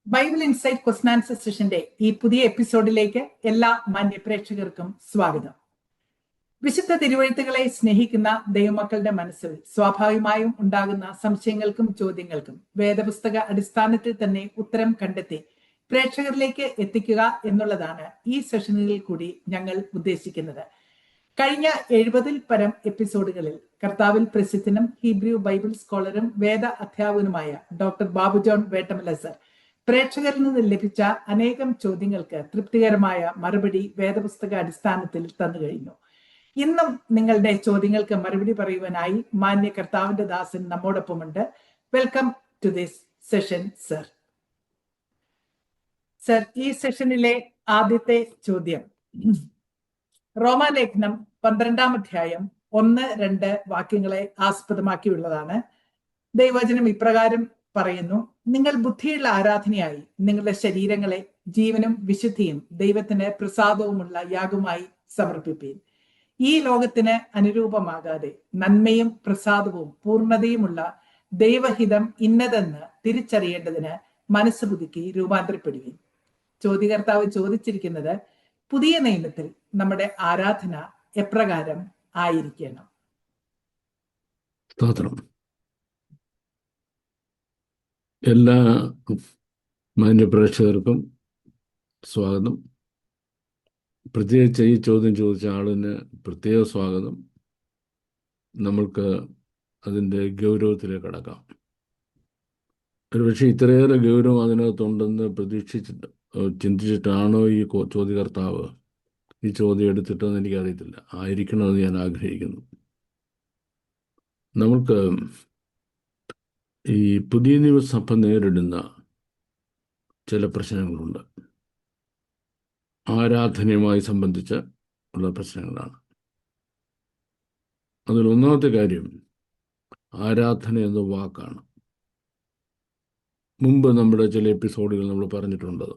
Bible insight question answer സെഷന്റെ ഈ പുതിയ എപ്പിസോഡിലേക്ക് എല്ലാ മാന്യ പ്രേക്ഷകർക്കും സ്വാഗതം. വിശുദ്ധ തിരുവെഴുത്തുകളെ സ്നേഹിക്കുന്ന ദൈവമക്കളുടെ മനസ്സിൽ സ്വാഭാവികമായും ഉണ്ടാകുന്ന സംശയങ്ങൾക്കും ചോദ്യങ്ങൾക്കും വേദപുസ്തക അടിസ്ഥാനത്തിൽ തന്നെ ഉത്തരം കണ്ടെത്തി പ്രേക്ഷകരിലേക്ക് എത്തിക്കുക എന്നുള്ളതാണ് ഈ സെഷനുകളിൽ കൂടി ഞങ്ങൾ ഉദ്ദേശിക്കുന്നത്. കഴിഞ്ഞ 70-ൽ പരം എപ്പിസോഡുകളിൽ കർത്താവിൽ പ്രസിദ്ധനും ഹീബ്രു ബൈബിൾ സ്കോളറും വേദ അധ്യാപകനുമായ doctor Babu John Vettamala sir പ്രേക്ഷകരിൽ നിന്ന് ലഭിച്ച അനേകം ചോദ്യങ്ങൾക്ക് തൃപ്തികരമായ മറുപടി വേദപുസ്തക അടിസ്ഥാനത്തിൽ തന്നു കഴിഞ്ഞു. ഇന്നും നിങ്ങളുടെ ചോദ്യങ്ങൾക്ക് മറുപടി പറയുവാനായി മാന്യ കർത്താവിന്റെ ദാസൻ നമ്മോടൊപ്പമുണ്ട്. Welcome to this session sir. Sir, ഈ സെഷനിലെ ആദ്യത്തെ ചോദ്യം റോമാലേഖനം 12-ാം അധ്യായം 1-2 വാക്യങ്ങളെ ആസ്പദമാക്കിയുള്ളതാണ്. ദൈവവചനം ഇപ്രകാരം പറയുന്നു: നിങ്ങൾ ബുദ്ധിയുള്ള ആരാധനയായി നിങ്ങളുടെ ശരീരങ്ങളെ ജീവനും വിശുദ്ധിയും ദൈവത്തിന് പ്രസാദവുമുള്ള യാഗമായി സമർപ്പിപ്പീൻ. ഈ ലോകത്തിന് അനുരൂപമാകാതെ നന്മയും പ്രസാദവും പൂർണ്ണതയുമുള്ള ദൈവഹിതം ഇന്നതെന്ന് തിരിച്ചറിയേണ്ടതിന് മനസ്സ് പുതുക്കി രൂപാന്തരപ്പെടുവീൻ. ചോദ്യകർത്താവ് ചോദിച്ചിരിക്കുന്നത്, പുതിയ നിയമത്തിൽ നമ്മുടെ ആരാധന എപ്രകാരം ആയിരിക്കണം? എല്ലാ മാന്യ പ്രേക്ഷകർക്കും സ്വാഗതം. പ്രത്യേകിച്ച് ഈ ചോദ്യം ചോദിച്ച ആളിന് പ്രത്യേക സ്വാഗതം. നമ്മൾക്ക് അതിൻ്റെ ഗൗരവത്തിലേക്ക് കടക്കാം. ഒരുപക്ഷെ ഇത്രയേറെ ഗൗരവം അതിനകത്തുണ്ടെന്ന് ചിന്തിച്ചിട്ടാണോ ഈ ചോദ്യകർത്താവ് ഈ ചോദ്യം എടുത്തിട്ടെന്ന് എനിക്കറിയത്തില്ല. ആയിരിക്കണമെന്ന് ഞാൻ ആഗ്രഹിക്കുന്നു. നമുക്ക് ഈ പുതിയ നിയമസഭ നേരിടുന്ന ചില പ്രശ്നങ്ങളുണ്ട്. ആരാധനയുമായി സംബന്ധിച്ച് ഉള്ള പ്രശ്നങ്ങളാണ്. അതിൽ ഒന്നാമത്തെ കാര്യം ആരാധന എന്ന വാക്കാണ്. മുമ്പ് നമ്മുടെ ചില എപ്പിസോഡുകൾ നമ്മൾ പറഞ്ഞിട്ടുണ്ട്.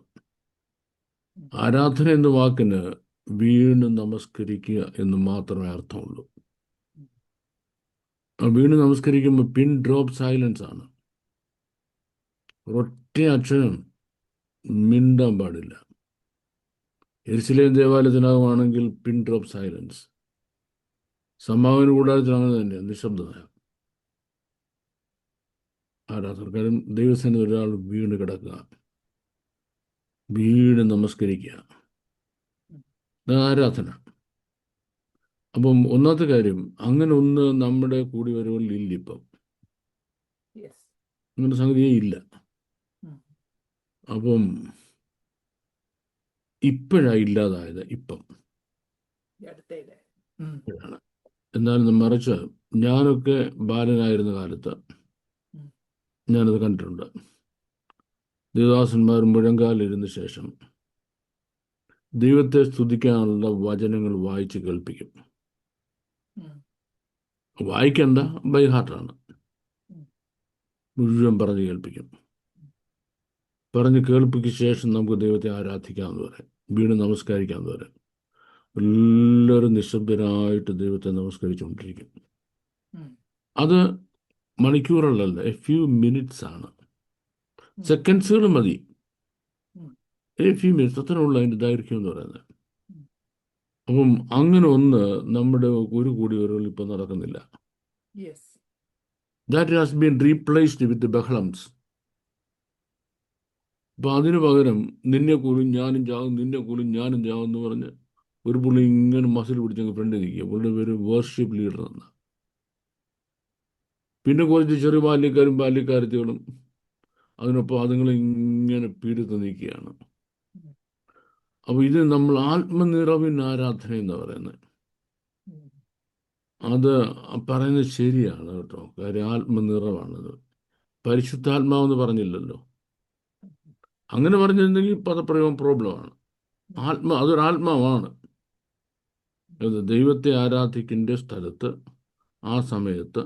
ആരാധന എന്ന വാക്കിന് വീണ് നമസ്കരിക്കുക എന്ന് മാത്രമേ അർത്ഥമുള്ളൂ. വീണ് നമസ്കരിക്കുമ്പോൾ പിൻ ഡ്രോപ്പ് സൈലൻസ് ആണ്. ഒറ്റ അക്ഷരം മിണ്ടാൻ പാടില്ല. യെരുശലേം ദേവാലയത്തിനാകുവാണെങ്കിൽ പിൻ ഡ്രോപ്പ് സൈലൻസ്. സമാഗമന കൂടാരത്തിൽ അങ്ങനെ തന്നെ നിശബ്ദത. ആരാധനക്കാരൻ ദൈവസേന ഒരാൾ വീണ് കിടക്കുക, വീണ് നമസ്കരിക്കുക, ആരാധന. അപ്പം ഒന്നാമത്തെ കാര്യം, അങ്ങനെ ഒന്ന് നമ്മുടെ കൂടി വരുവരിൽ ഇല്ല. ഇപ്പം അങ്ങനെ സംഗതിയേ ഇല്ല. അപ്പം ഇപ്പോഴാണ് ഇല്ലാതായത്. ഇപ്പം എന്നാൽ മറിച്ച് ഞാനൊക്കെ ബാലനായിരുന്ന കാലത്ത് ഞാനത് കണ്ടിട്ടുണ്ട്. ദേവദാസന്മാർ മുഴങ്കാലിരുന്ന ശേഷം ദൈവത്തെ സ്തുതിക്കാനുള്ള വചനങ്ങൾ വായിച്ച് കേൾപ്പിക്കും. വായിക്കണ്ട, ബൈ ഹാർട്ടാണ്. മുഴുവൻ പറഞ്ഞ് കേൾപ്പിക്കും. പറഞ്ഞ് കേൾപ്പിക്കുന്ന ശേഷം നമുക്ക് ദൈവത്തെ ആരാധിക്കാമെന്ന് പറയാം, വീണ് നമസ്കരിക്കാമെന്ന് പറയാം. എല്ലാവരും നിശബ്ദരായിട്ട് ദൈവത്തെ നമസ്കരിച്ചുകൊണ്ടിരിക്കും. അത് മണിക്കൂറുകളല്ല, എ ഫ്യൂ മിനിറ്റ്സ് ആണ്, സെക്കൻഡ്സുകൾ മതി. എ ഫ്യൂ മിനിറ്റ്സ് അത്രയുള്ള അതിൻ്റെ ദൈർഘ്യം എന്ന് പറയുന്നത്. അപ്പം അങ്ങനെ ഒന്ന് നമ്മുടെ ഒരു കൂടി വരുമ്പോൾ ഇപ്പം നടക്കുന്നില്ല. That has been replaced with ബഹളംസ്. അപ്പം അതിനു പകരം നിന്നെ കൂലും ഞാനും ചാവും, നിന്നെ കൂലും ഞാനും ചാവും എന്ന് പറഞ്ഞ് ഒരു പുള്ളി ഇങ്ങനെ മസിൽ പിടിച്ചങ്ങ് ഫ്രണ്ട് നിൽക്കുക. പുള്ളിയുടെ പേര് വർഷിപ്പ് ലീഡർ എന്ന. പിന്നെ കുറച്ച് ചെറിയ ബാല്യക്കാരത്തികളും അതിനൊപ്പം അതുങ്ങൾ ഇങ്ങനെ പീഡിത്ത് നിൽക്കുകയാണ്. അപ്പോൾ ഇത് നമ്മൾ ആത്മനിറവിൻ ആരാധന എന്ന് പറയുന്നത്. അത് പറയുന്നത് ശരിയാണ് കേട്ടോ. കാര്യം ആത്മനിറവാണത്. പരിശുദ്ധാത്മാവെന്ന് പറഞ്ഞില്ലല്ലോ. അങ്ങനെ പറഞ്ഞിരുന്നെങ്കിൽ പദപ്രയോഗം പ്രോബ്ലമാണ്. അതൊരാത്മാവാണ്. ദൈവത്തെ ആരാധിക്കേണ്ട സ്ഥലത്ത് ആ സമയത്ത്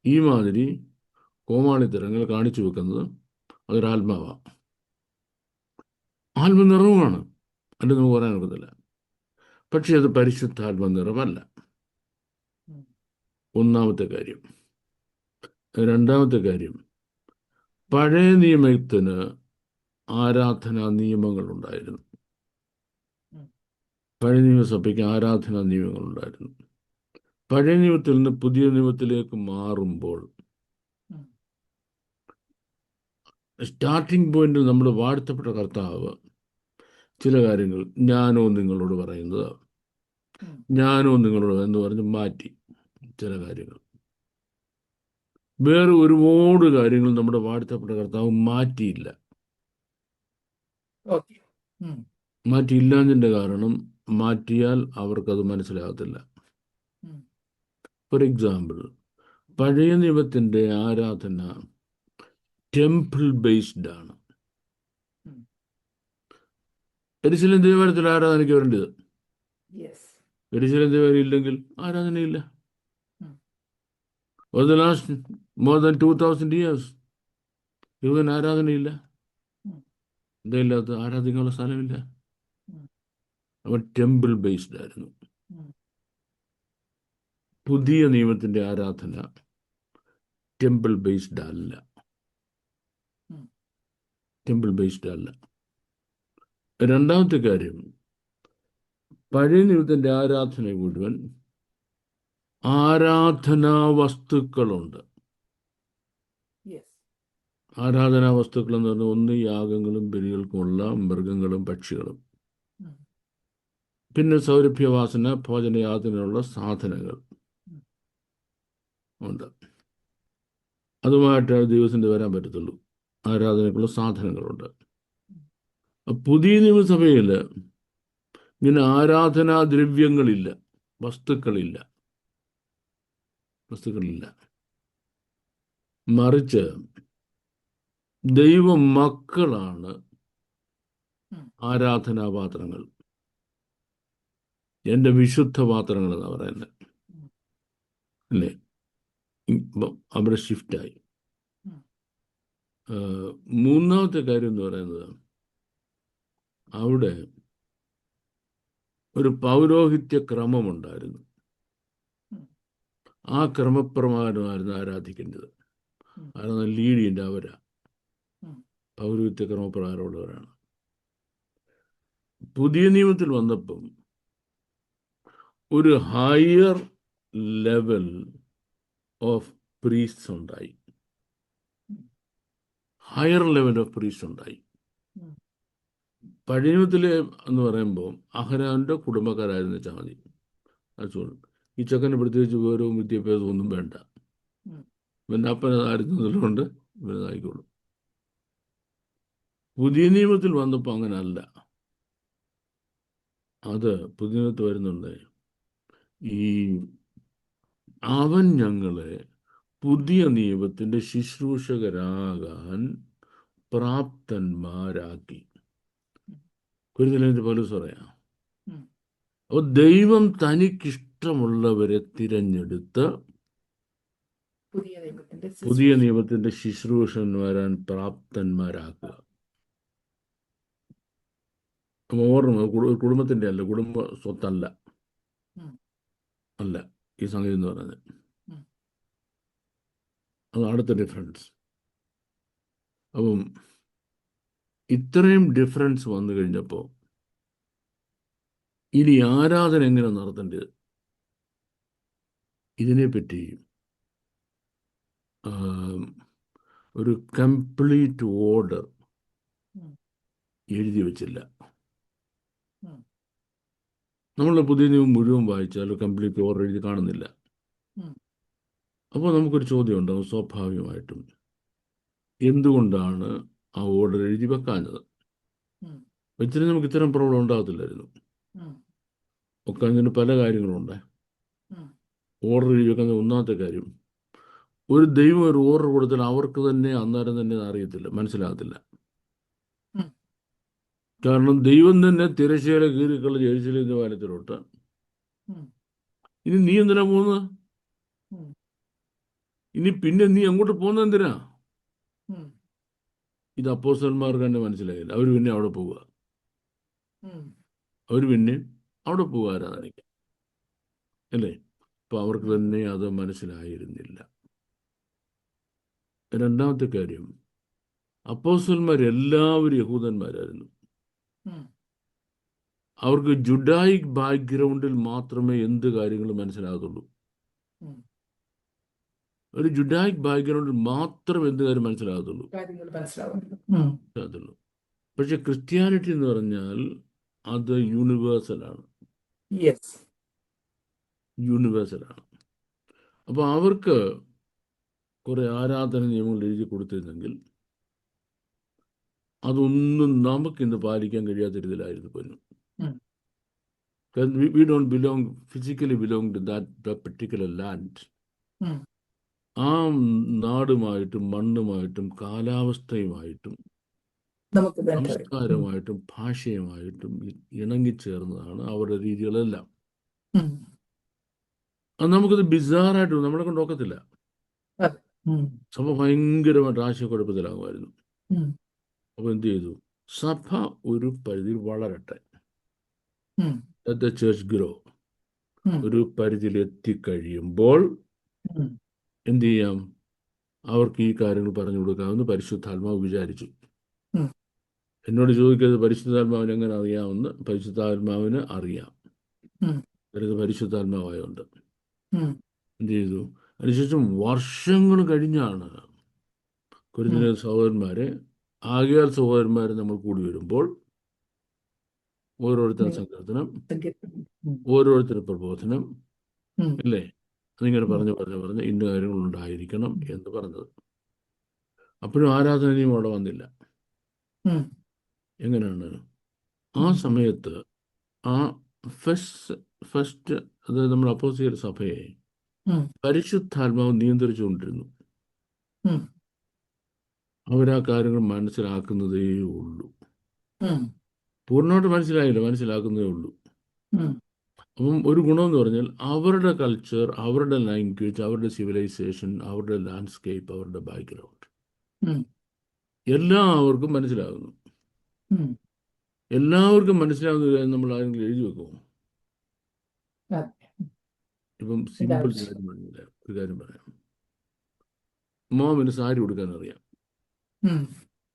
ഈ മാതിരി കോമാളിത്തരങ്ങൾ കാണിച്ചു വെക്കുന്നത് അതൊരാത്മാവാണ്, ആത്മനിറവുമാണ്. അല്ല, നമുക്ക് പറയാൻ ഒക്കത്തില്ല. പക്ഷെ അത് പരിശുദ്ധാത്മനിറവല്ല. ഒന്നാമത്തെ കാര്യം. രണ്ടാമത്തെ കാര്യം, പഴയ നിയമത്തിന് ആരാധനാ നിയമങ്ങളുണ്ടായിരുന്നു. ഉം. പഴയ നിയമസഭയ്ക്ക് ആരാധനാ നിയമങ്ങളുണ്ടായിരുന്നു. പഴയ നിയമത്തിൽ നിന്ന് പുതിയ നിയമത്തിലേക്ക് മാറുമ്പോൾ ഉം. സ്റ്റാർട്ടിംഗ് പോയിന്റിൽ നമ്മൾ വാഴ്ത്തപ്പെട്ട കർത്താവ് ചില കാര്യങ്ങൾ ഞാനോ നിങ്ങളോട് പറയുന്നത്, ഉം. ഞാനോ നിങ്ങളോട് എന്ന് പറഞ്ഞ് മാറ്റി ചില കാര്യങ്ങൾ. വേറെ ഒരുപാട് കാര്യങ്ങൾ നമ്മുടെ വാഴ്ത്തപ്പെട്ട കർത്താവ് മാറ്റിയില്ല. ഓക്കെ. ഉം. മാറ്റിയില്ലാഞ്ഞതിൻ്റെ കാരണം മാറ്റിയാൽ അവർക്കത് മനസ്സിലാകത്തില്ല. ഉം. ഫോർ എക്സാമ്പിൾ, പഴയ നിയമത്തിൻ്റെ ആരാധന ടെമ്പിൾ ബേസ്ഡ് ആണ്. ഉം. യെരൂശലേം ദേവാലയത്തിൽ ആരാധനയ്ക്ക് വരേണ്ടത്. യെസ്. യെരൂശലേം ദേവാലയം ഇല്ലെങ്കിൽ ആരാധനയില്ല. ഉം. For the last more than 2000 years ഇവൻ ആരാധനയില്ല. ഉം. എന്തായില്ലാത്ത ആരാധിക്കാനുള്ള സ്ഥലമില്ല. ഉം. അവൻ ടെമ്പിൾ ബേസ്ഡ് ആയിരുന്നു. ഉം. പുതിയ നിയമത്തിൻ്റെ ആരാധന ടെമ്പിൾ ബേസ്ഡ് അല്ല. ഉം. ടെമ്പിൾ ബേസ്ഡ് അല്ല. രണ്ടാമത്തെ കാര്യം, പഴയ നിയമത്തിൻ്റെ ആരാധന മുഴുവൻ ആരാധനാ വസ്തുക്കളുണ്ട്. യെസ്. ആരാധനാ വസ്തുക്കൾ എന്ന് പറഞ്ഞാൽ ഒന്ന് യാഗങ്ങളും ബലികൾക്കുമുള്ള മൃഗങ്ങളും പക്ഷികളും, ഉം. പിന്നെ സൗരഭ്യവാസന ഭോജനയാതനയുള്ള സാധനങ്ങൾ ഉം. ഉണ്ട്. അതുമായിട്ട് ദൈവത്തിൻ്റെ വരാൻ പറ്റത്തുള്ളൂ. ആരാധനയ്ക്കുള്ള സാധനങ്ങളുണ്ട്. പുതിയ നിയമസഭയിൽ ഇങ്ങനെ ആരാധനാദ്രവ്യങ്ങളില്ല, വസ്തുക്കളില്ല. മറിച്ച് ദൈവ മക്കളാണ് ഉം. ആരാധനാപാത്രങ്ങൾ. എൻ്റെ വിശുദ്ധ പാത്രങ്ങൾ എന്നാണ് പറയുന്നത്, അല്ലേ? ഇപ്പം അവിടെ ഷിഫ്റ്റായി. ഉം. മൂന്നാമത്തെ കാര്യം എന്ന് പറയുന്നത്, അവിടെ ഒരു പൗരോഹിത്യ ക്രമമുണ്ടായിരുന്നു. ഉം. ആ ക്രമപ്രകാരമായിരുന്നു ആരാധിക്കേണ്ടത്. ഉം. ആരാധന ലീഡ് ചെയ്യേണ്ട അവരാ. ഉം. പൗരോഹിത്യ ക്രമപ്രകാരമുള്ളവരാണ്. പുതിയ നിയമത്തിൽ വന്നപ്പം ഒരു ഹയർ ലെവൽ ഓഫ് പ്രീസ്റ്റ് ഉണ്ടായി. ഹയർ ലെവൽ ഓഫ് പ്രീസ്റ്റ് ഉണ്ടായി. ഉം. പഴയ നിയമത്തിലെ എന്ന് പറയുമ്പോൾ അഹരോന്റെ കുടുംബക്കാരായിരുന്നു വെച്ചാൽ മതി. ഈ ചെക്കന് പ്രത്യേകിച്ച് വിവരവും വിദ്യാഭ്യാസവും ഒന്നും വേണ്ട. ഉം. ഇവൻ്റെ അപ്പനതായിരുന്നതുകൊണ്ട് ഇവനതായിക്കോളും. പുതിയ നിയമത്തിൽ വന്നപ്പോൾ അങ്ങനെ അല്ല. അത് പുതിയ നിയമത്തിൽ വരുന്നുണ്ട്. ഈ അവൻ ഞങ്ങളെ പുതിയ നിയമത്തിൻ്റെ ശുശ്രൂഷകരാകാൻ പ്രാപ്തന്മാരാക്കി. കുരുതലിൻ്റെ പൗലോസ് പറയാം. ഉം. അപ്പോൾ ദൈവം തനിക്കിഷ്ടമുള്ളവരെ തിരഞ്ഞെടുത്ത് പുതിയ നിയമത്തിൻ്റെ ശുശ്രൂഷൻ വരാൻ പ്രാപ്തന്മാരാക്കുക. ഓർമ്മ കുടുംബത്തിൻ്റെ അല്ല, കുടുംബ സ്വത്തല്ല, ഉം. അല്ല ഈ സംഗതി എന്ന് പറയുന്നത്. ഉം. അത് അടുത്ത ഡിഫറൻസ്. അപ്പം ഇത്രയും ഡിഫറൻസ് വന്നു കഴിഞ്ഞപ്പോൾ ഇനി ആരാധന എങ്ങനെ നടത്തേണ്ടത്, ഇതിനെപ്പറ്റി ഒരു കംപ്ലീറ്റ് ഓർഡർ ഉം. എഴുതി വച്ചില്ല. ഉം. നമ്മൾ പുതിയ നിയമം മുഴുവൻ വായിച്ചാൽ കംപ്ലീറ്റ് ഓർഡർ എഴുതി കാണുന്നില്ല. ഉം. അപ്പോൾ നമുക്കൊരു ചോദ്യം ഉണ്ടാവും സ്വാഭാവികമായിട്ടും, എന്തുകൊണ്ടാണ് ആ ഓർഡർ എഴുതി വെക്കാഞ്ഞത്? ഉം. വെച്ചിട്ട് നമുക്ക് ഇത്തരം പ്രോബ്ലം ഉണ്ടാകത്തില്ലായിരുന്നു. ഉം. ഒക്കെ അതിന് പല കാര്യങ്ങളുണ്ട്. ഉം. ഓർഡർ എഴുതി വെക്കുന്ന ഒന്നാമത്തെ കാര്യം, ഒരു ദൈവം ഒരു ഓർഡർ കൊടുത്താൽ അവർക്ക് തന്നെ അന്നേരം തന്നെ അറിയത്തില്ല, മനസ്സിലാകത്തില്ല. ഉം. കാരണം ദൈവം തന്നെ തിരശ്ശീല കീറിക്കള് യെരൂശലേം ദേവാലയത്തിലോട്ട്, ഉം. ഇനി നീ എന്തിനാ പോകുന്നത്? ഉം. ഇനി പിന്നെ നീ അങ്ങോട്ട് പോകുന്നത് എന്തിനാ? ഉം. ഇത് അപ്പോസ്തലന്മാർക്ക് തന്നെ മനസ്സിലായില്ല. അവർ പിന്നെ അവിടെ പോവുക, ഉം. അവർ പിന്നെ അവിടെ പോവുക ആരാധനയ്ക്ക്, അല്ലേ? അപ്പോൾ അവർക്ക് തന്നെ അത് മനസ്സിലായിരുന്നില്ല. രണ്ടാമത്തെ കാര്യം, അപ്പോസ്തലന്മാരെല്ലാവരും യഹൂദന്മാരായിരുന്നു. ഉം. അവർക്ക് ജുഡായിക് ബാക്ക്ഗ്രൗണ്ടിൽ മാത്രമേ എന്ത് കാര്യങ്ങളും മനസ്സിലാകത്തുള്ളൂ. ഉം. ഒരു ജുഡായിക് ബാക്ക്ഗ്രൗണ്ടിൽ മാത്രം എന്ത് കാര്യം മനസ്സിലാകത്തുള്ളൂ. കാര്യങ്ങൾ മനസ്സിലാവുന്നുണ്ട്. മനസ്സിലാകത്തുള്ളൂ. പക്ഷെ ക്രിസ്ത്യാനിറ്റി എന്ന് പറഞ്ഞാൽ അത് യൂണിവേഴ്സലാണ്. യെസ്. യൂണിവേഴ്സലാണ്. അപ്പോൾ അവർക്ക് കുറെ ആരാധന നിയമങ്ങൾ എഴുതി കൊടുത്തിരുന്നെങ്കിൽ അതൊന്നും നമുക്കിന്ന് പാലിക്കാൻ കഴിയാത്ത രീതിയിലായിരുന്നു പോലും. ഉം. We don't physically belong to that particular land. ഉം. ആ നാടുമായിട്ടും മണ്ണുമായിട്ടും കാലാവസ്ഥയുമായിട്ടും നമുക്ക് ബന്ധമില്ല. സംസ്കാരമായിട്ടും ഭാഷയുമായിട്ടും ഇണങ്ങിച്ചേർന്നതാണ് അവരുടെ രീതികളെല്ലാം. ഉം. അത് നമുക്കത് ബിസാറായിട്ട് നമ്മളെ കൊണ്ട് ഒക്കത്തില്ല. അതെ. ഉം. സഭ ഭയങ്കരമായിട്ട് ആശയക്കുഴപ്പത്തിലാകുമായിരുന്നു. ഉം. അപ്പോൾ എന്ത് ചെയ്തു? സഭ ഒരു പരിധിയിൽ വളരട്ടെ, ഉം. let the church grow. ഉം. ഒരു പരിധിയിൽ എത്തിക്കഴിയുമ്പോൾ ഉം. എന്ത് ചെയ്യാം? അവർക്ക് ഈ കാര്യങ്ങൾ പറഞ്ഞു കൊടുക്കാമെന്ന് പരിശുദ്ധാത്മാവ് വിചാരിച്ചു. ഉം. എന്നോട് ചോദിക്കരുത് പരിശുദ്ധാത്മാവിന് എങ്ങനെ അറിയാമെന്ന്. പരിശുദ്ധാത്മാവിന് അറിയാം. ഉം. അതായത് പരിശുദ്ധാത്മാവായുണ്ട്. ഉം. എന്ത് ചെയ്തു? അതിനുശേഷം വർഷങ്ങൾ കഴിഞ്ഞാണ് കൊരിന്ത്യയിലെ സഹോദരന്മാരെ, ആകയാൽ സഹോദരന്മാരെ നമ്മൾ കൂടി വരുമ്പോൾ ഓരോരുത്തരും സങ്കീർത്തനം, ഓരോരുത്തരും പ്രബോധനം, ഉം. അല്ലേ? അതിങ്ങനെ പറഞ്ഞ് ഇന്ന കാര്യങ്ങൾ ഉണ്ടായിരിക്കണം എന്ന് പറഞ്ഞത്. അപ്പോഴും ആരാധനയും അവിടെ വന്നില്ല. ഉം. എങ്ങനെയാണ്? ആ സമയത്ത് ആ ഫസ്റ്റ് അതായത് നമ്മൾ അപ്പോസ്തല സഭയെ ഉം. പരിശുദ്ധാത്മാവ് നിയന്ത്രിച്ചുകൊണ്ടിരുന്നു. ഉം. അവരാ കാര്യങ്ങൾ മനസ്സിലാക്കുന്നതേ ഉള്ളൂ. ഉം. പൂർണ്ണമായിട്ട് മനസ്സിലാക്കുന്നതേ ഉള്ളൂ. ഉം. അപ്പം ഒരു ഗുണമെന്ന് പറഞ്ഞാൽ അവരുടെ കൾച്ചർ, അവരുടെ ലാംഗ്വേജ്, അവരുടെ സിവിലൈസേഷൻ, അവരുടെ ലാൻഡ്സ്കേപ്പ്, അവരുടെ ബാക്ക്ഗ്രൗണ്ട് ഉം. എല്ലാവർക്കും മനസ്സിലാകുന്നു. ഉം. എല്ലാവർക്കും മനസ്സിലാകുന്ന കാര്യം നമ്മൾ ആരെങ്കിലും എഴുതി വെക്കുമോ? അതെ. ഇപ്പം സിമ്പിൾ ഒരു കാര്യം പറയാം. മോമിന് സാരി ഉടുക്കാൻ അറിയാം. ഉം.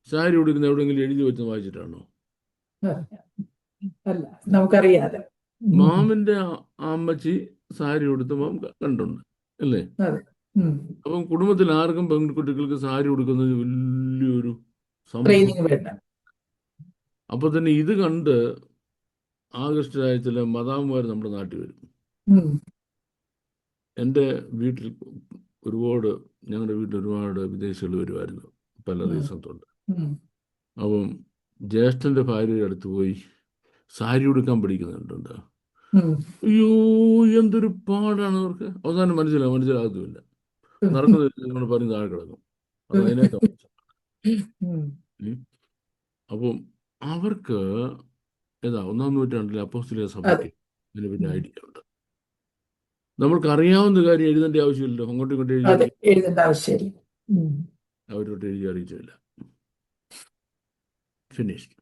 സാരി ഉടുക്കുന്ന എവിടെയെങ്കിലും എഴുതി വെച്ച് വായിച്ചിട്ടാണോ? അല്ല, നമുക്കറിയാതെ. മാമിന്റെ അമ്മച്ചി സാരി ഉടുത്ത് മാം കണ്ടുണ്ട്, അല്ലേ? അതെ. ഉം. അപ്പം കുടുംബത്തിൽ ആർക്കും പെൺകുട്ടികൾക്ക് സാരി ഉടുക്കുന്നത് വലിയൊരു സംഭവം. ട്രെയിനിങ് വേണ്ട. അപ്പൊ തന്നെ ഇത് കണ്ട് ആകൃഷ്ടരായ ചില മദാമ്മമാർ നമ്മുടെ നാട്ടിൽ വരും. ഉം. എൻ്റെ വീട്ടിൽ ഞങ്ങളുടെ വീട്ടിൽ ഒരുപാട് വിദേശികൾ വരുമായിരുന്നു പല ദിവസത്തുണ്ട്. ഉം. അപ്പം ജ്യേഷ്ഠൻ്റെ ഭാര്യയുടെ അടുത്ത് പോയി സാരി ഉടുക്കാൻ പഠിക്കുന്നുണ്ട്. ഉം. അയ്യോ, എന്തൊരു പാടാണ് അവർക്ക്. അവസാനം മനസ്സിലാകത്തുമില്ല. നടക്കുന്നത് പറഞ്ഞ് താഴെ കിടക്കും. അത് അതിനേക്കാൾ അപ്പം അവർക്ക് ഒന്നാം നൂറ്റാണ്ടിലെ അപ്പോസ്തലിക സഭയ്ക്ക് ഇതിനെ പറ്റി ഐഡിയ ഉണ്ട്. നമ്മൾക്ക് അറിയാവുന്ന കാര്യം എഴുതേണ്ട ആവശ്യമില്ലല്ലോ. അങ്ങോട്ടും ഇങ്ങോട്ടും എഴുതേണ്ട ആവശ്യമില്ല. അവരോട്ട് എഴുതി അറിയിച്ചില്ല. ഫിനിഷ്ഡ്.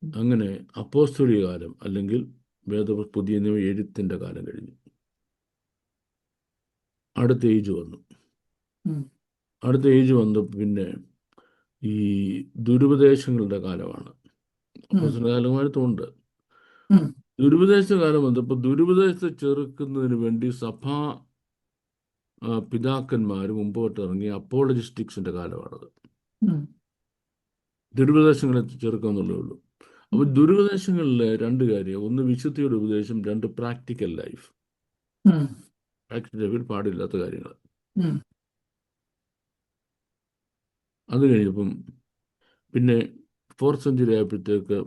അങ്ങനെ അപ്പോസ്തലിക കാലം അല്ലെങ്കിൽ പുതിയ നിയമ എഴുത്തിൻ്റെ കാലം കഴിഞ്ഞു. അടുത്ത ഏജ് വന്നു. അടുത്ത ഏജ് വന്നു പിന്നെ ഈ ദുരുപദേശങ്ങളുടെ കാലമാണ്. അപ്പോസ്തലിക കാലമായിട്ടുണ്ട്. ദുരുപദേശ കാലം വന്നപ്പോൾ ദുരുപദേശത്തെ ചെറുക്കുന്നതിന് വേണ്ടി സഭാ പിതാക്കന്മാർ മുമ്പോട്ട് ഇറങ്ങി അപ്പോളജിസ്റ്റിക്സിന്റെ കാലമാണത്. ദുരുപദേശങ്ങളെ ചെറുക്കുക എന്നുള്ളേ ഉള്ളൂ. അപ്പോൾ ദുരുപദേശങ്ങളിൽ രണ്ട് കാര്യം: ഒന്ന് വിശുദ്ധിയുടെ ഉപദേശം, രണ്ട് പ്രാക്ടിക്കൽ ലൈഫ്. പ്രാക്ടിക്കൽ ലൈഫിൽ പാടില്ലാത്ത കാര്യങ്ങൾ. അത് കഴിഞ്ഞപ്പം പിന്നെ 4th സെഞ്ചുറി ആയപ്പോഴത്തേക്ക്